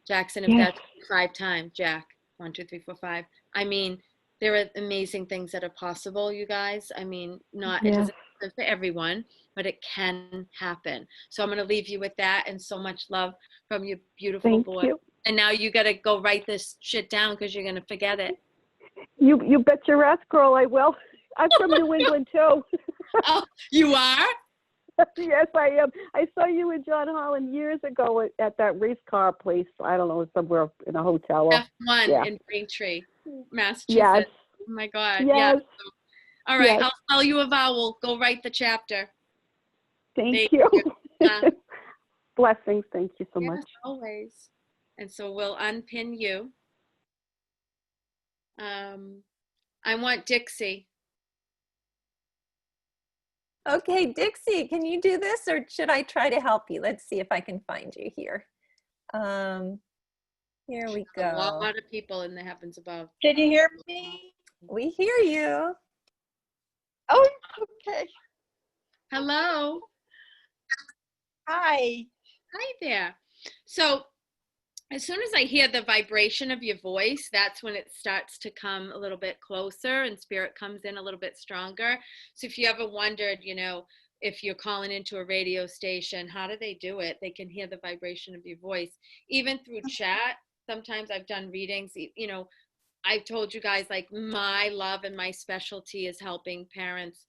Jackson, if Yes. that's 5 times, Jack. 1, 2, 3, 4, 5. I mean, there are amazing things that are possible, you guys. I mean, it Yes. doesn't happen for everyone, but it can happen. So I'm going to leave you with that and so much love from your beautiful Thank boy. you. And now you got to go write this shit down because you're going to forget it. You bet your ass, girl, I will. I'm from New England too. Oh, you are? Yes, I am. I saw you and John Holland years ago at that race car place. I don't know, somewhere in a hotel. F1 Yeah. in Braintree, Massachusetts. Yes. Oh my God. Yes. Yeah. All right. Yes. I'll spell you a vowel. Go write the chapter. Thank you. Yeah. Blessings. Thank you so Yes, much. always. And so we'll unpin you. I want Dixie. Okay, Dixie, can you do this or should I try to help you? Let's see if I can find you here. Here we A go. lot of people in the heavens above. Can you hear me? We hear you. Oh, okay. Hello. Hi. Hi there. So as soon as I hear the vibration of your voice, that's when it starts to come a little bit closer and spirit comes in a little bit stronger. So if you ever wondered, if you're calling into a radio station, how do they do it? They can hear the vibration of your voice. Even through chat, sometimes I've done readings, I've told you guys, like, my love and my specialty is helping parents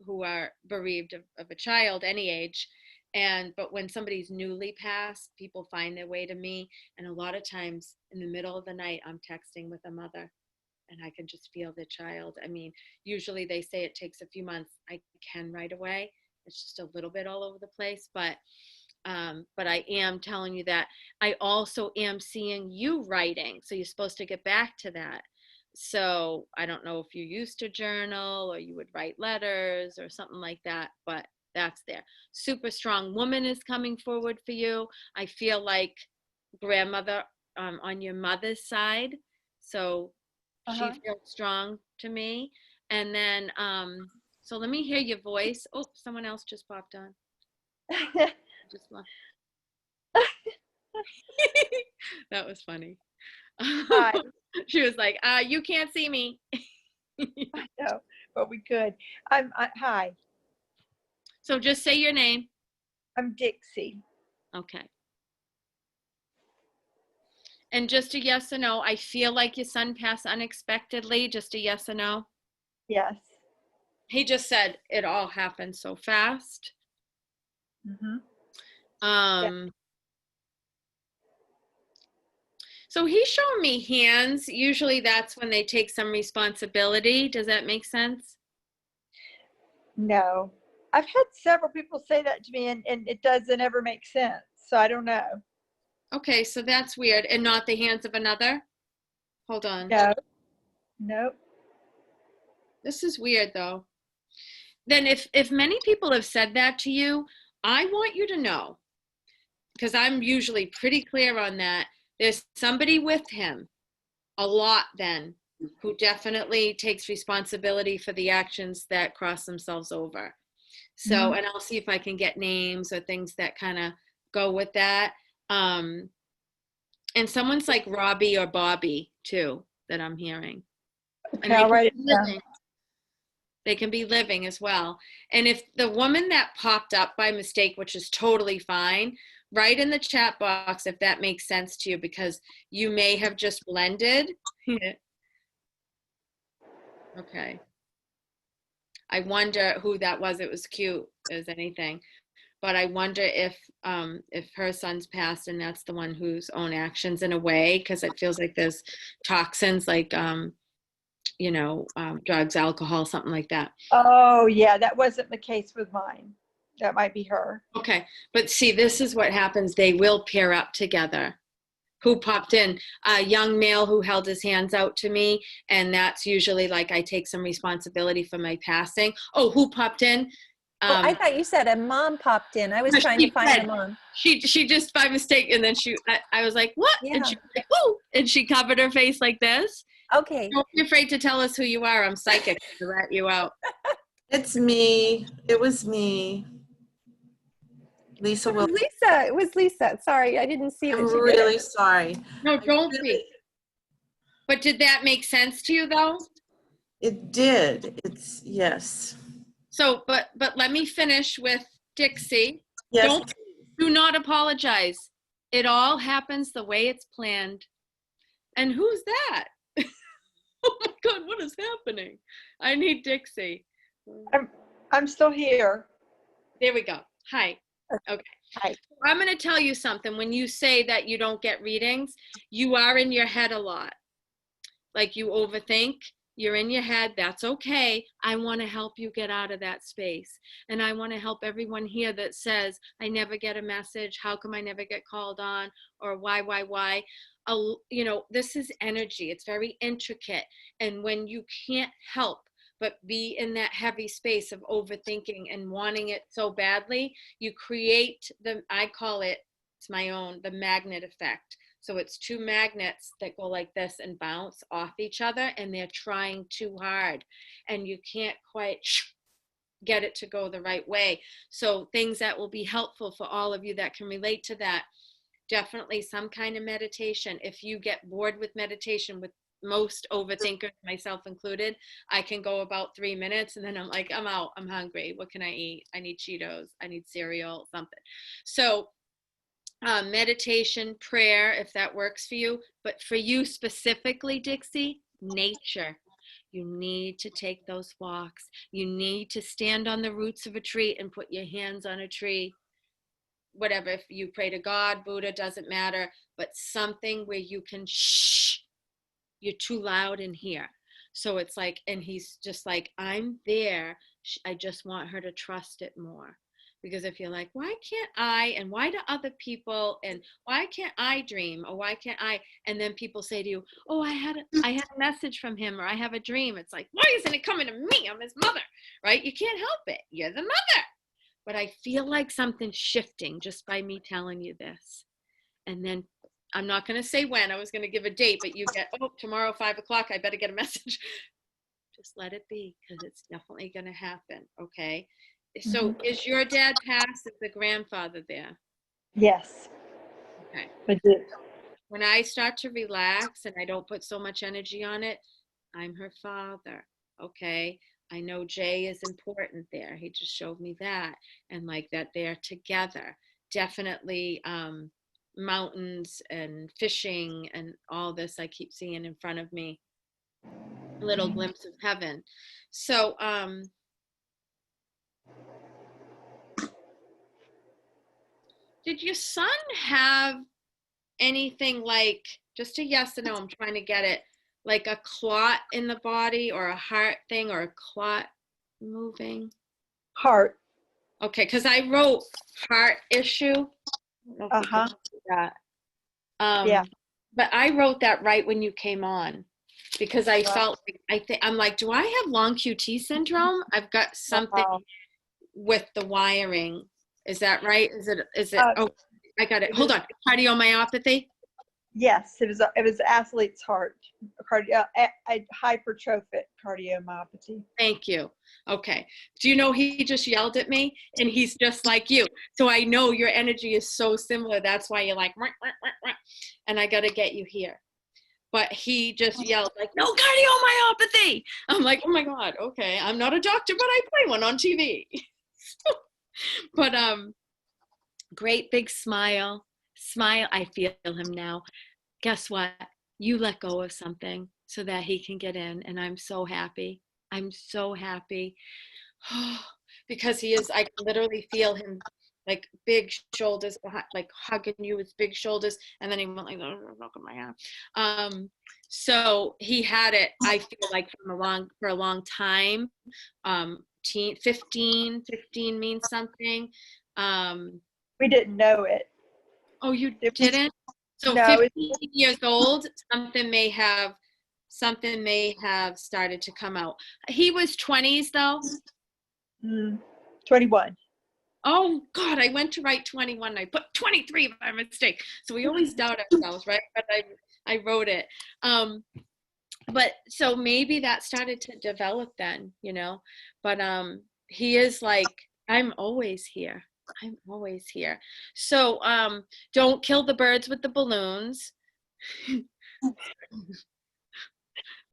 who are bereaved of a child, any age. But when somebody's newly passed, people find their way to me. And a lot of times in the middle of the night, I'm texting with a mother and I can just feel the child. I mean, usually they say it takes a few months. I can right away. It's just a little bit all over the place. But I am telling you that I also am seeing you writing. So you're supposed to get back to that. So I don't know if you used to journal or you would write letters or something like that, but that's there. Super strong woman is coming forward for you. I feel like grandmother on your mother's side. So she feels strong to me. And then, so let me hear your voice. Oh, someone else just popped on. Just left. That was funny. Hi. She was like, you can't see me. I know, but we could. Hi, So just say your name. I'm Dixie. Okay. And just a yes or no. I feel like your son passed unexpectedly. Just a yes or no. Yes. He just said it all happened so fast. Mm-hmm. So he's showing me hands. Usually that's when they take some responsibility. Does that make sense? No. I've had several people say that to me, and it doesn't ever make sense. So I don't know. Okay, so that's weird. And not the hands of another? Hold on. No. Nope. This is weird, though. Then if many people have said that to you, I want you to know, because I'm usually pretty clear on that, there's somebody with him a lot then who definitely takes responsibility for the actions that cross themselves over. So, and I'll see if I can get names or things that kind of go with that. And someone's like Robbie or Bobby too, that I'm hearing. Okay, And I'll write it down. they can be living as well. And if the woman that popped up by mistake, which is totally fine, write in the chat box if that makes sense to you, because you may have just blended. Okay. I wonder who that was. It was cute as anything. But I wonder if her son's passed and that's the one whose own actions in a way, because it feels like there's toxins like, drugs, alcohol, something like that. Oh, yeah, that wasn't the case with mine. That might be her. Okay. But see, this is what happens. They will pair up together. Who popped in? A young male who held his hands out to me. And that's usually like I take some responsibility for my passing. Oh, who popped in? I thought you said a mom popped in. I was trying to find a mom. She just by mistake, and then I was like, what? Yeah. And she was like, whoa, and she covered her face like this. Okay. Don't be afraid to tell us who you are. I'm psychic to rat you out. It's me. It was me. Lisa will. Lisa. It was Lisa. Sorry, I didn't see that. I'm she did really it. sorry. No, don't be. But did that make sense to you though? It did. Yes. So, but let me finish with Dixie. Yes. Do not apologize. It all happens the way it's planned. And who's that? Oh my God, what is happening? I need Dixie. I'm still here. There we go. Hi. Okay. Hi. I'm going to tell you something. When you say that you don't get readings, you are in your head a lot. Like you overthink. You're in your head. That's okay. I want to help you get out of that space. And I want to help everyone here that says, I never get a message. How come I never get called on? Or why? This is energy. It's very intricate. And when you can't help but be in that heavy space of overthinking and wanting it so badly, you create I call it, it's my own, the magnet effect. So it's two magnets that go like this and bounce off each other, and they're trying too hard, and you can't quite get it to go the right way. So things that will be helpful for all of you that can relate to that, definitely some kind of meditation. If you get bored with meditation, with most overthinkers, myself included, I can go about 3 minutes and then I'm like, I'm out, I'm hungry. What can I eat? I need Cheetos, I need cereal, something. So meditation, prayer, if that works for you. But for you specifically, Dixie, nature. You need to take those walks. You need to stand on the roots of a tree and put your hands on a tree. Whatever, if you pray to God, Buddha, doesn't matter. But something where you can shh. You're too loud in here. So it's like, and he's just like, I'm there. I just want her to trust it more. Because if you're like, why can't I, and why do other people, and why can't I dream, or why can't I, and then people say to you, oh, I had a message from him, or I have a dream. It's like, why isn't it coming to me? I'm his mother, right? You can't help it. You're the mother. But I feel like something's shifting just by me telling you this. And then I'm not going to say when. I was going to give a date, but you get, oh, tomorrow, 5 o'clock, I better get a message. Just let it be, because it's definitely going to happen, okay? So is your dad passed? Is the grandfather there? Yes. Okay. I did. When I start to relax and I don't put so much energy on it, I'm her father, okay? I know Jay is important there. He just showed me that. And like that they're together. Definitely mountains and fishing and all this I keep seeing in front of me. A little glimpse of heaven. So, did your son have anything like, just a yes or no, I'm trying to get it, like a clot in the body or a heart thing or a clot moving? Heart. Okay, because I wrote heart issue. That. Yeah. But I wrote that right when you came on because I felt like, I'm like, do I have long QT syndrome? I've got something with the wiring. Is that right? Is it? Oh, I got it. Hold on. Cardiomyopathy? Yes, it was athlete's heart, hypertrophic cardiomyopathy. Thank you. Okay. Do you know he just yelled at me, and he's just like you. So I know your energy is so similar. That's why you're like, wah, wah, wah, wah. And I got to get you here. But he just yelled like, no cardiomyopathy. I'm like, oh my God. Okay. I'm not a doctor, but I play one on TV. But Great big smile. Smile. I feel him now. Guess what? You let go of something so that he can get in. And I'm so happy. I'm so happy. Because he is, I can literally feel him like big shoulders, like hugging you with big shoulders. And then he went like, oh, look at my arm. So he had it, I feel like for a long time. 15 means something. We didn't know it. Oh, you didn't? So No, 15 years old, something may have started to come out. He was 20s though? 21. Oh God, I went to write 21. I put 23 by mistake. So we always doubt ourselves, right? But I wrote it. But so maybe that started to develop then, you know. But he is like, I'm always here. I'm always here. So don't kill the birds with the balloons.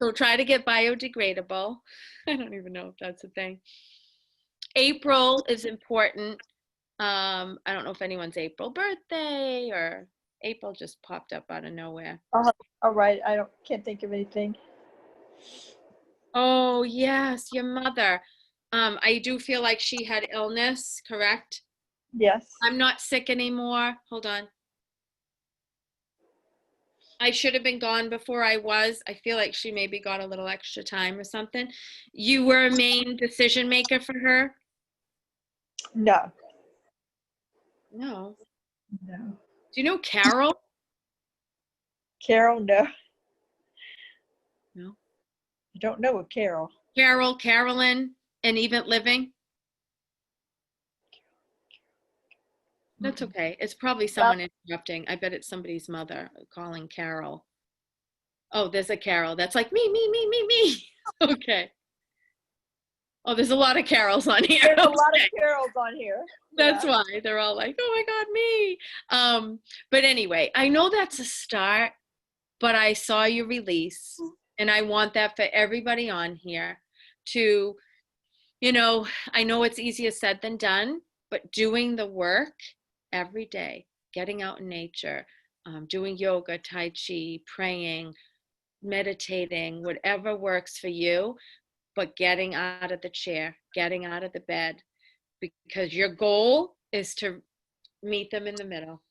So try to get biodegradable. I don't even know if that's a thing. April is important. I don't know if anyone's April birthday or April just popped up out of nowhere. All right. Can't think of anything. Oh yes, your mother. I do feel like she had illness, correct? Yes. I'm not sick anymore. Hold on. I should have been gone before I was. I feel like she maybe got a little extra time or something. You were a main decision maker for her? No. No. No. Do you know Carol? Carol, no. No. I don't know a Carol. Carol, Carolyn, and Even Living? That's okay. It's probably someone interrupting. I bet it's somebody's mother calling Carol. Oh, there's a Carol. That's like me. Okay. Oh, there's a lot of Carols on here. There's a lot of Carols on here. That's why they're all like, oh my God, me. But anyway, I know that's a start, but I saw your release and I want that for everybody on here to, you know, I know it's easier said than done, but doing the work every day, getting out in nature, doing yoga, Tai Chi, praying, meditating, whatever works for you, but getting out of the chair, getting out of the bed, because your goal is to meet them in the middle.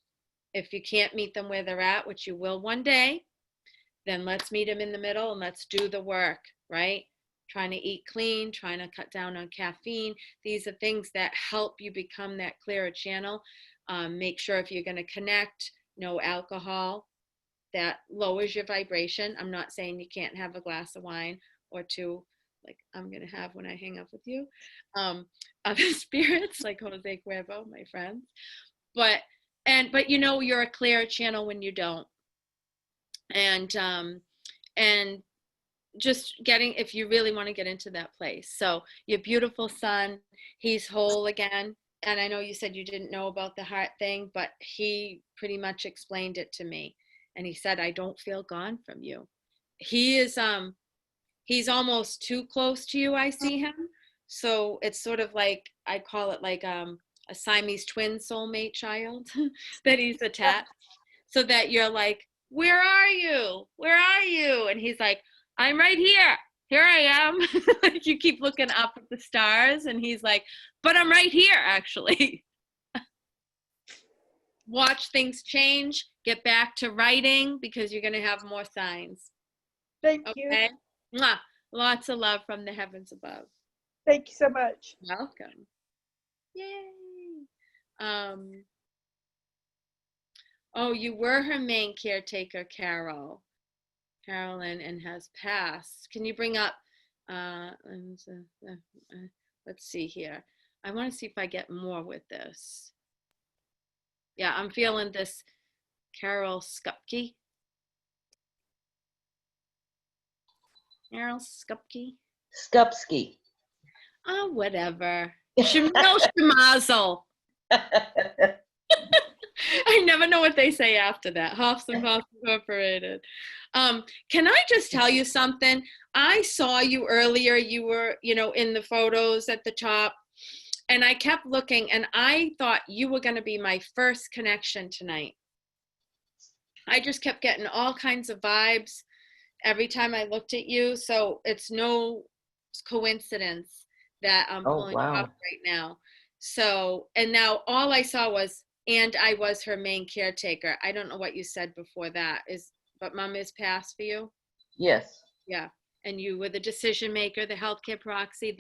If you can't meet them where they're at, which you will one day, then let's meet them in the middle and let's do the work, right? Trying to eat clean, trying to cut down on caffeine. These are things that help you become that clearer channel. Make sure if you're going to connect, no alcohol. That lowers your vibration. I'm not saying you can't have a glass of wine or two, like I'm going to have when I hang up with you. Other spirits like Jose Cuervo, my friends. But you know, you're a clear channel when you don't. And just getting, if you really want to get into that place. So your beautiful son, he's whole again. And I know you said you didn't know about the heart thing, but he pretty much explained it to me. And he said, I don't feel gone from you. He is, he's almost too close to you, I see him. So it's sort of like, I call it like a Siamese twin soulmate child that he's attached. So that you're like, where are you? Where are you? And he's like, I'm right here. Here I am. Like you keep looking up at the stars and he's like, but I'm right here actually. Watch things change, get back to writing because you're going to have more signs. Thank you. Mwah. Lots of love from the heavens above. Thank you so much. Welcome. Yay. Oh, you were her main caretaker, Carolyn, and has passed. Can you bring up, let's see here. I want to see if I get more with this. Yeah, I'm feeling this Carol Skupke. Carol Skupke? Skupski. Oh, whatever. Shemazel. I never know what they say after that. Hoffs and Hoffs Incorporated. Can I just tell you something? I saw you earlier. You were, you know, in the photos at the top. And I kept looking, and I thought you were going to be my first connection tonight. I just kept getting all kinds of vibes every time I looked at you. So it's no coincidence that I'm pulling you up right now. So, and now all I saw was, and I was her main caretaker. I don't know what you said before that but Mom is passed for you? Yes. Yeah. And you were the decision maker, the healthcare proxy,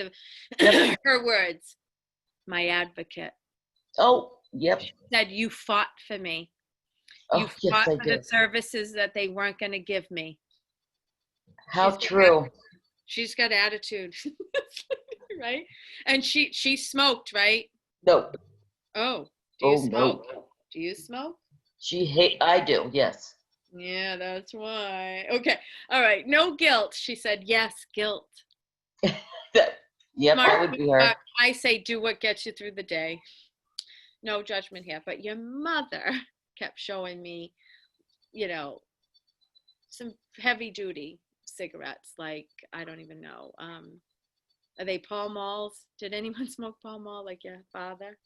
Yep. her words, my advocate. Oh, yep. She said, you fought for me. You Oh, yes, fought I for did. the services that they weren't going to give me. How true. She's got attitude, right? And she smoked, right? No. Oh, do you smoke? No. Do you smoke? I do, yes. Yeah, that's why. Okay. All right. No guilt. She said, yes, guilt. Yep, that would be her. I say, do what gets you through the day. No judgment here. But your mother kept showing me, some heavy duty cigarettes. Like, I don't even know. Are they Pall Malls? Did anyone smoke Pall Mall like your father?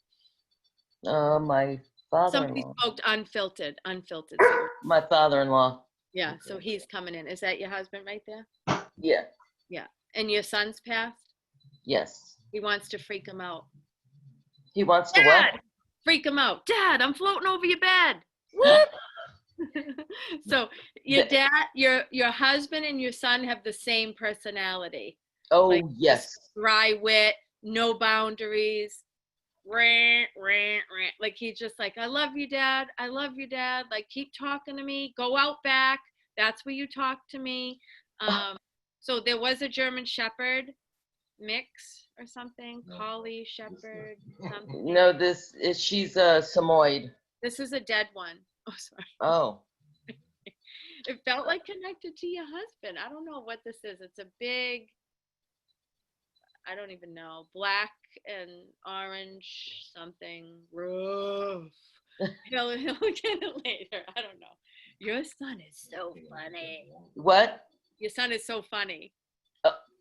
My father-in-law. Somebody smoked unfiltered cigarettes. My father-in-law. Yeah, so he's coming in. Is that your husband right there? Yeah. Yeah. And your son's passed? Yes. He wants to freak him out. He wants to Dad! what? Freak him out. Dad, I'm floating over your bed. What? So your dad, your husband and your son have the same personality. Oh, like, yes. Dry wit, no boundaries. Rant, rant, rant. Like, he's just like, I love you, Dad. I love you, Dad. Like, keep talking to me. Go out back. That's where you talk to me. So there was a German Shepherd mix or something. Collie Shepherd. Something. No, she's a Samoyed. This is a dead one. Oh, sorry. Oh. It felt like connected to your husband. I don't know what this is. It's a big, I don't even know, black and orange something. Rough. He'll get it later. I don't know. Your son is so funny. What? Your son is so funny.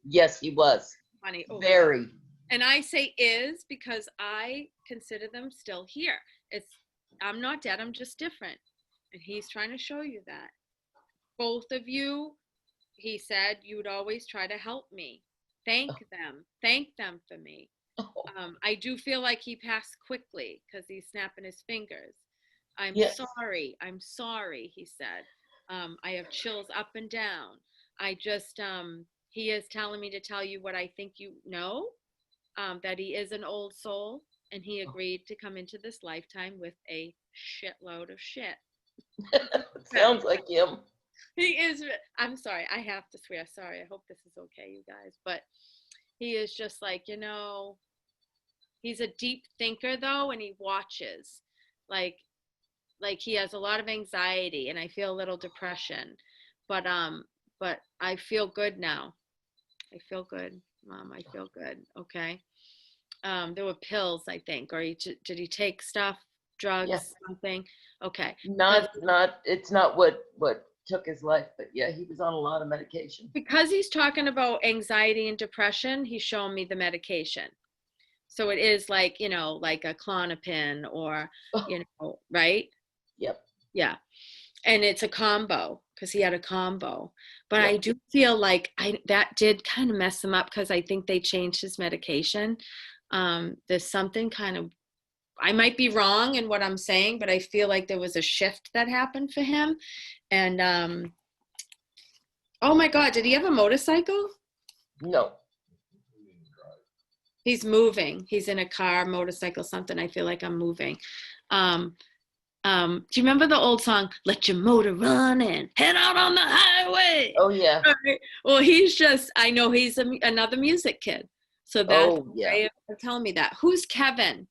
Yes, he was. Funny. Oh, very. And I say is because I consider them still here. I'm not dead. I'm just different. And he's trying to show you that. Both of you, he said, you would always try to help me. Thank them. Thank them for me. I do feel like he passed quickly because he's snapping his fingers. I'm sorry. I'm sorry, he said. I have chills up and down. I just, he is telling me to tell you what I think you know, that he is an old soul, and he agreed to come into this lifetime with a shitload of shit. Sounds like him. He is, I'm sorry, I have to swear, sorry, I hope this is okay, you guys, but he is just like, he's a deep thinker though, and he watches, like he has a lot of anxiety, and I feel a little depression, but I feel good now. I feel good, Mom, I feel good, okay? There were pills, I think, or did he take stuff, drugs, something? Okay. It's not what took his life, but yeah, he was on a lot of medication. Because he's talking about anxiety and depression, he's showing me the medication. So it is like, like a Klonopin or, right? Yep. Yeah. And it's a combo because he had a combo. But I do feel like that did kind of mess him up because I think they changed his medication. There's something kind of, I might be wrong in what I'm saying, but I feel like there was a shift that happened for him. And, oh my God, did he have a motorcycle? No. He's moving. He's in a car, motorcycle, something. I feel like I'm moving. Do you remember the old song, Let Your Motor Run and Head Out on the Highway? Oh, yeah. Right. Well, I know he's another music kid. So that's way of telling me that. Who's Kevin?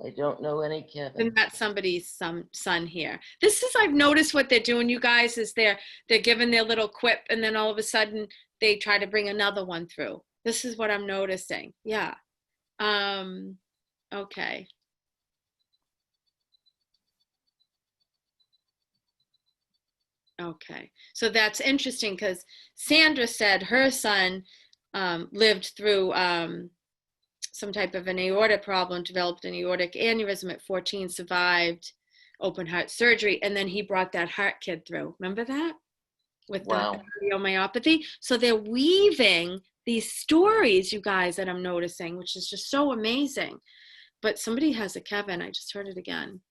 I don't know any Kevin. And that's somebody's son here. I've noticed what they're doing, you guys, is they're giving their little quip, and then all of a sudden they try to bring another one through. This is what I'm noticing. Yeah. Okay. Okay. So that's interesting because Sandra said her son lived through some type of an aorta problem, developed an aortic aneurysm at 14, survived open heart surgery, and then he brought that heart kid through. Remember that? With Wow. the cardiomyopathy. So they're weaving these stories, you guys, that I'm noticing, which is just so amazing. But somebody has a Kevin. I just heard it again.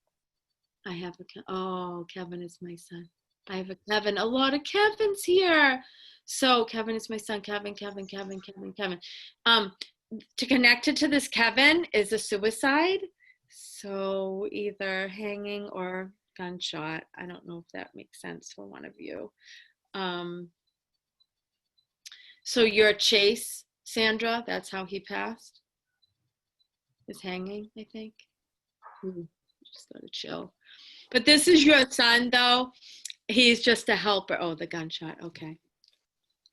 I have oh, Kevin is my son. I have a Kevin. A lot of Kevins here. So Kevin is my son. Kevin. To connect it to this Kevin is a suicide. So either hanging or gunshot. I don't know if that makes sense for one of you. So your Chase, Sandra, that's how he passed? Is hanging, I think. Just gotta chill. But this is your son, though. He's just a helper. Oh, the gunshot. Okay.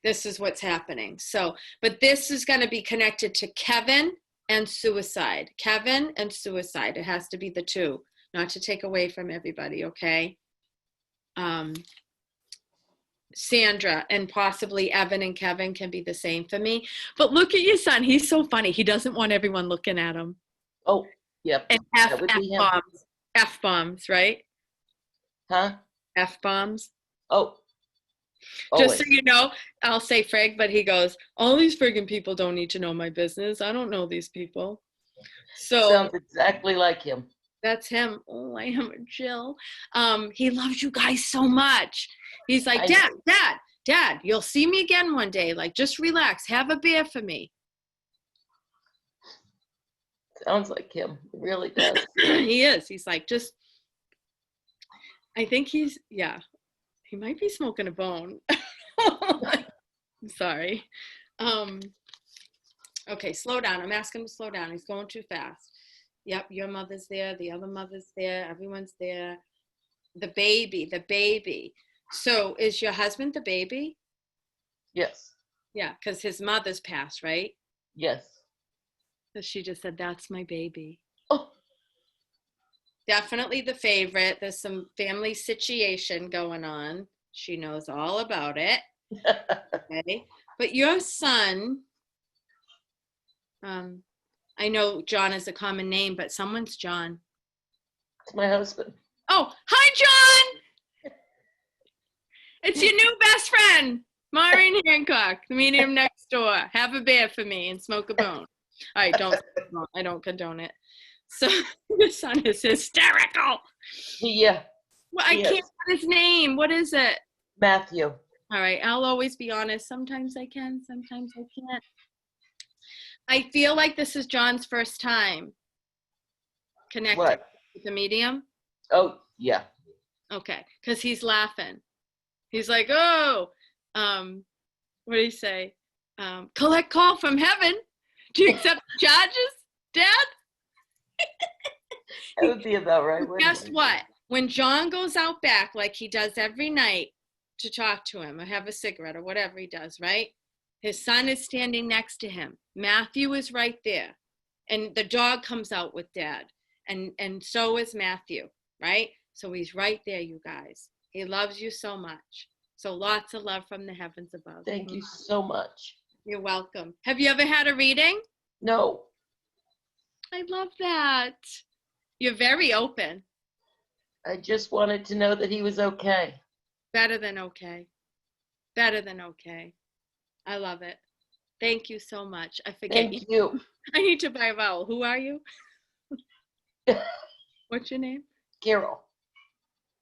This is what's happening. So, but this is going to be connected to Kevin and suicide. Kevin and suicide. It has to be the two, not to take away from everybody, okay? Sandra and possibly Evan and Kevin can be the same for me. But look at your son. He's so funny. He doesn't want everyone looking at him. Oh, yep. And F-bombs. F-bombs, right? Huh? F-bombs. Oh. Just so you know, I'll say frig, but he goes, all these friggin' people don't need to know my business. I don't know these people. So sounds exactly like him. That's him. Oh, I am a Jill. He loves you guys so much. He's like, Dad, you'll see me again one day. Like, just relax. Have a beer for me. Sounds like him. It really does. He is. He's like, I think he might be smoking a bone. I'm sorry. Okay, slow down. I'm asking him to slow down. He's going too fast. Yep, your mother's there. The other mother's there. Everyone's there. The baby. So is your husband the baby? Yes. Yeah, because his mother's passed, right? Yes. So she just said, that's my baby. Oh. Definitely the favorite. There's some family situation going on. She knows all about it. Okay. But your son, I know John is a common name, but someone's John. It's my husband. Oh, hi, John. It's your new best friend, Maureen Hancock, the medium next door. Have a beer for me and smoke a bone. All right, I don't condone it. So your son is hysterical. Yeah. Well, I can't put his name. What is it? Matthew. All right, I'll always be honest. Sometimes I can, sometimes I can't. I feel like this is John's first time connecting with the medium. Oh, yeah. Okay, because he's laughing. He's like, oh, what do you say? Collect call from heaven. Do you accept the charges, Dad? That would be about right. Guess what? When John goes out back, like he does every night, to talk to him or have a cigarette or whatever he does, right? His son is standing next to him. Matthew is right there. And the dog comes out with Dad. And so is Matthew, right? So he's right there, you guys. He loves you so much. So lots of love from the heavens above. Thank you so much. You're welcome. Have you ever had a reading? No. I love that. You're very open. I just wanted to know that he was okay. Better than okay. Better than okay. I love it. Thank you so much. I forget Thank you. I need to buy a vowel. Who are you? What's your name? Carol.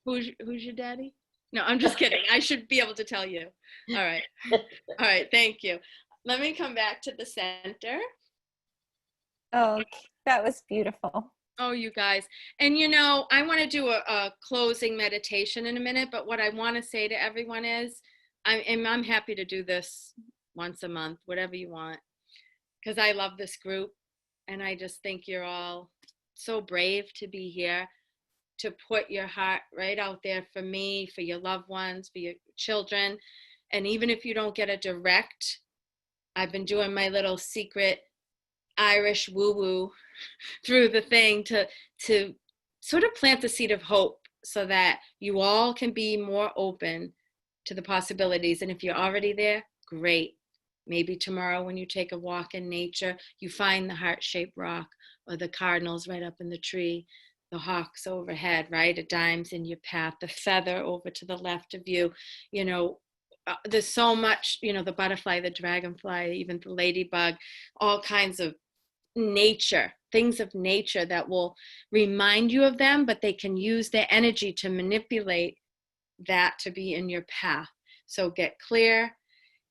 Who's your daddy? No, I'm just kidding. I should be able to tell you. All right. All right. Thank you. Let me come back to the center. Oh, that was beautiful. Oh, you guys. And you know, I want to do a closing meditation in a minute, but what I want to say to everyone is, I'm happy to do this once a month, whatever you want, because I love this group. And I just think you're all so brave to be here, to put your heart right out there for me, for your loved ones, for your children. And even if you don't get a direct, I've been doing my little secret Irish woo-woo through the thing to sort of plant the seed of hope so that you all can be more open to the possibilities. And if you're already there, great. Maybe tomorrow when you take a walk in nature, you find the heart-shaped rock or the cardinals right up in the tree, the hawks overhead, right? A dime's in your path, the feather over to the left of you. You know, there's so much, you know, the butterfly, the dragonfly, even the ladybug, all kinds of nature, things of nature that will remind you of them, but they can use their energy to manipulate that to be in your path. So get clear,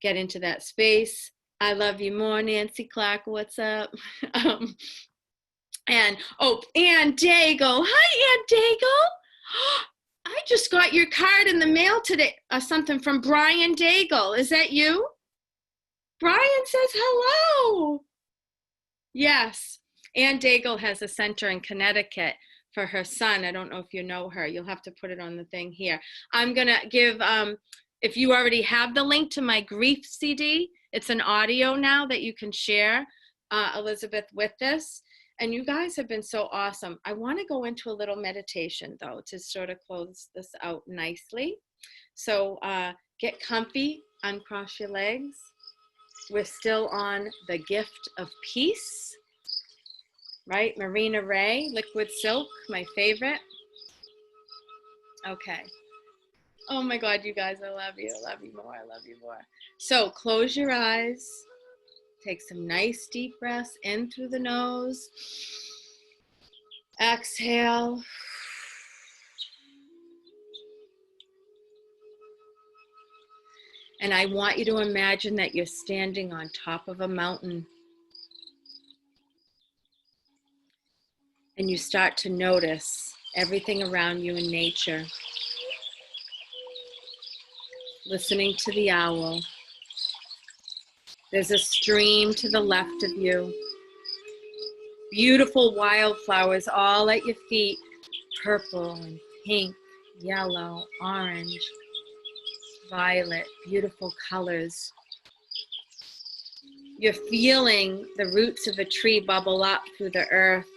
get into that space. I love you more, Nancy Clark. What's up? And Ann Dago. Hi, Ann Dago. I just got your card in the mail today. Something from Brian Daigle. Is that you? Brian says hello. Yes. Ann Daigle has a center in Connecticut for her son. I don't know if you know her. You'll have to put it on the thing here. I'm going to give, if you already have the link to my grief CD, it's an audio now that you can share, Elizabeth, with this. And you guys have been so awesome. I want to go into a little meditation, though, to sort of close this out nicely. So get comfy, uncross your legs. We're still on the gift of peace, right? Marina Ray, Liquid Silk, my favorite. Okay. Oh my God, you guys, I love you. I love you more. I love you more. So close your eyes. Take some nice deep breaths in through the nose. Exhale. And I want you to imagine that you're standing on top of a mountain. And you start to notice everything around you in nature. Listening to the owl. There's a stream to the left of you. Beautiful wildflowers all at your feet. Purple and pink, yellow, orange, violet, beautiful colors. You're feeling the roots of a tree bubble up through the earth,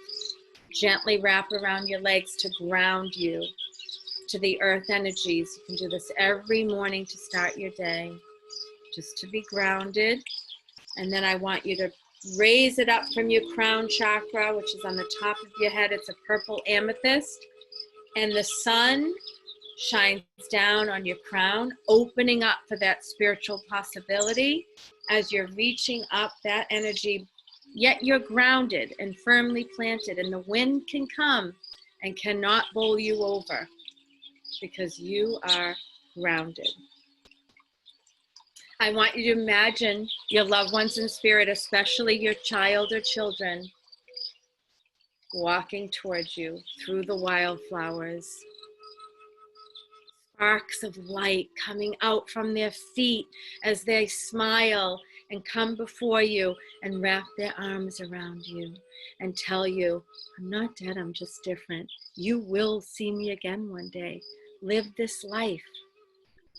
gently wrap around your legs to ground you to the earth energies. You can do this every morning to start your day, just to be grounded. And then I want you to raise it up from your crown chakra, which is on the top of your head. It's a purple amethyst. And the sun shines down on your crown, opening up for that spiritual possibility. As you're reaching up that energy, yet you're grounded and firmly planted, and the wind can come and cannot bowl you over because you are grounded. I want you to imagine your loved ones in spirit, especially your child or children, walking towards you through the wildflowers. Sparks of light coming out from their feet as they smile and come before you and wrap their arms around you and tell you, I'm not dead, I'm just different. You will see me again one day. Live this life.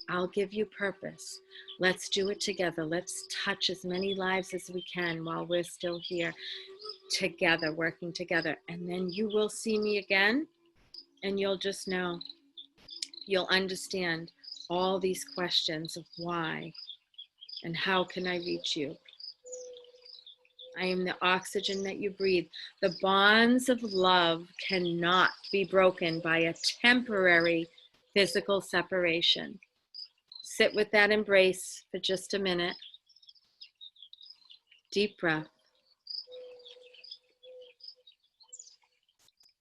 I'll give you purpose. Let's do it together. Let's touch as many lives as we can while we're still here together, working together. And then you will see me again, and you'll just know. You'll understand all these questions of why and how can I reach you. I am the oxygen that you breathe. The bonds of love cannot be broken by a temporary physical separation. Sit with that embrace for just a minute. Deep breath.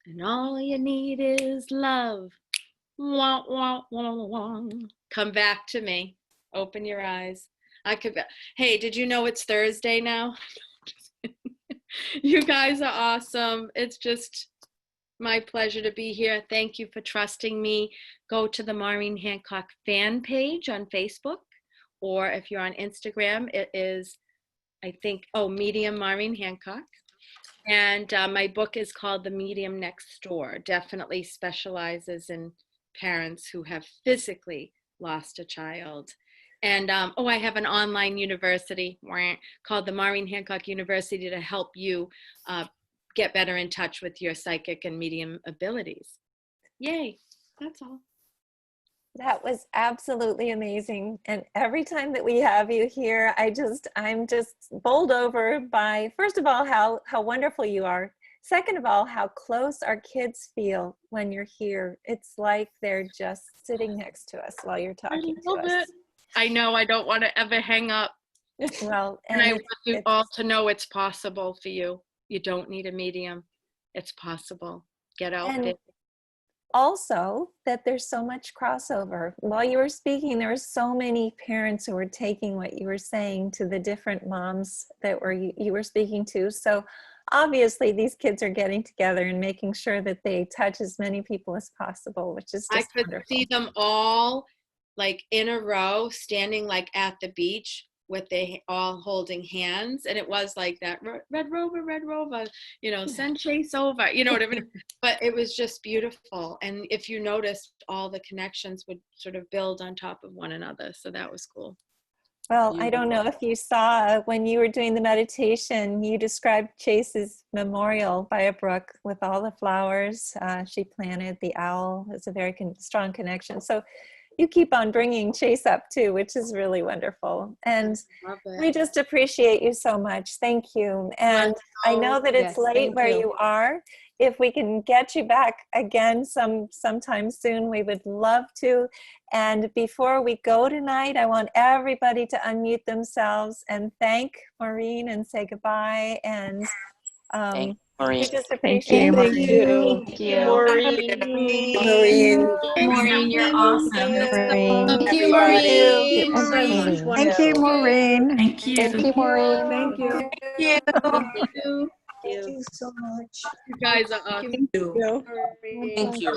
And all you need is love. Wah, wah, wah, wah. Come back to me. Open your eyes. Hey, did you know it's Thursday now? You guys are awesome. It's just my pleasure to be here. Thank you for trusting me. Go to the Maureen Hancock fan page on Facebook, or if you're on Instagram, it is, I think, Medium Maureen Hancock. And my book is called The Medium Next Door. Definitely specializes in parents who have physically lost a child. And I have an online university called the Maureen Hancock University to help you get better in touch with your psychic and medium abilities. Yay, that's all. That was absolutely amazing. And every time that we have you here, I'm just bowled over by, first of all, how wonderful you are. Second of all, how close our kids feel when you're here. It's like they're just sitting next to us while you're talking to us. I know, I don't want to ever hang up. Well, and I want you all to know it's possible for you. You don't need a medium. It's possible. Get out there. Also, that there's so much crossover. While you were speaking, there were so many parents who were taking what you were saying to the different moms that you were speaking to. So obviously these kids are getting together and making sure that they touch as many people as possible, which is just I could wonderful. see them all like in a row, standing like at the beach with they all holding hands, and it was like that red rover, you know, send Chase over, you know what I mean? But it was just beautiful, and if you noticed, all the connections would sort of build on top of one another, so that was cool. Well, I don't know if you saw when you were doing the meditation, you described Chase's memorial by a brook with all the flowers she planted. The owl is a very strong connection. So you keep on bringing Chase up too, which is really wonderful. And we just appreciate you so much. Thank you. And I know that it's late where you are. If we can get you back again sometime soon, we would love to. And before we go tonight, I want everybody to unmute themselves and thank Maureen and say goodbye. And we just appreciate Thank you. Thank you. Maureen, you're awesome. Thank you, Maureen. Maureen. Thank you, Maureen. Thank you, Maureen. Thank you. Thank you. Thank you so much. You guys are awesome. Thank you. Thank you.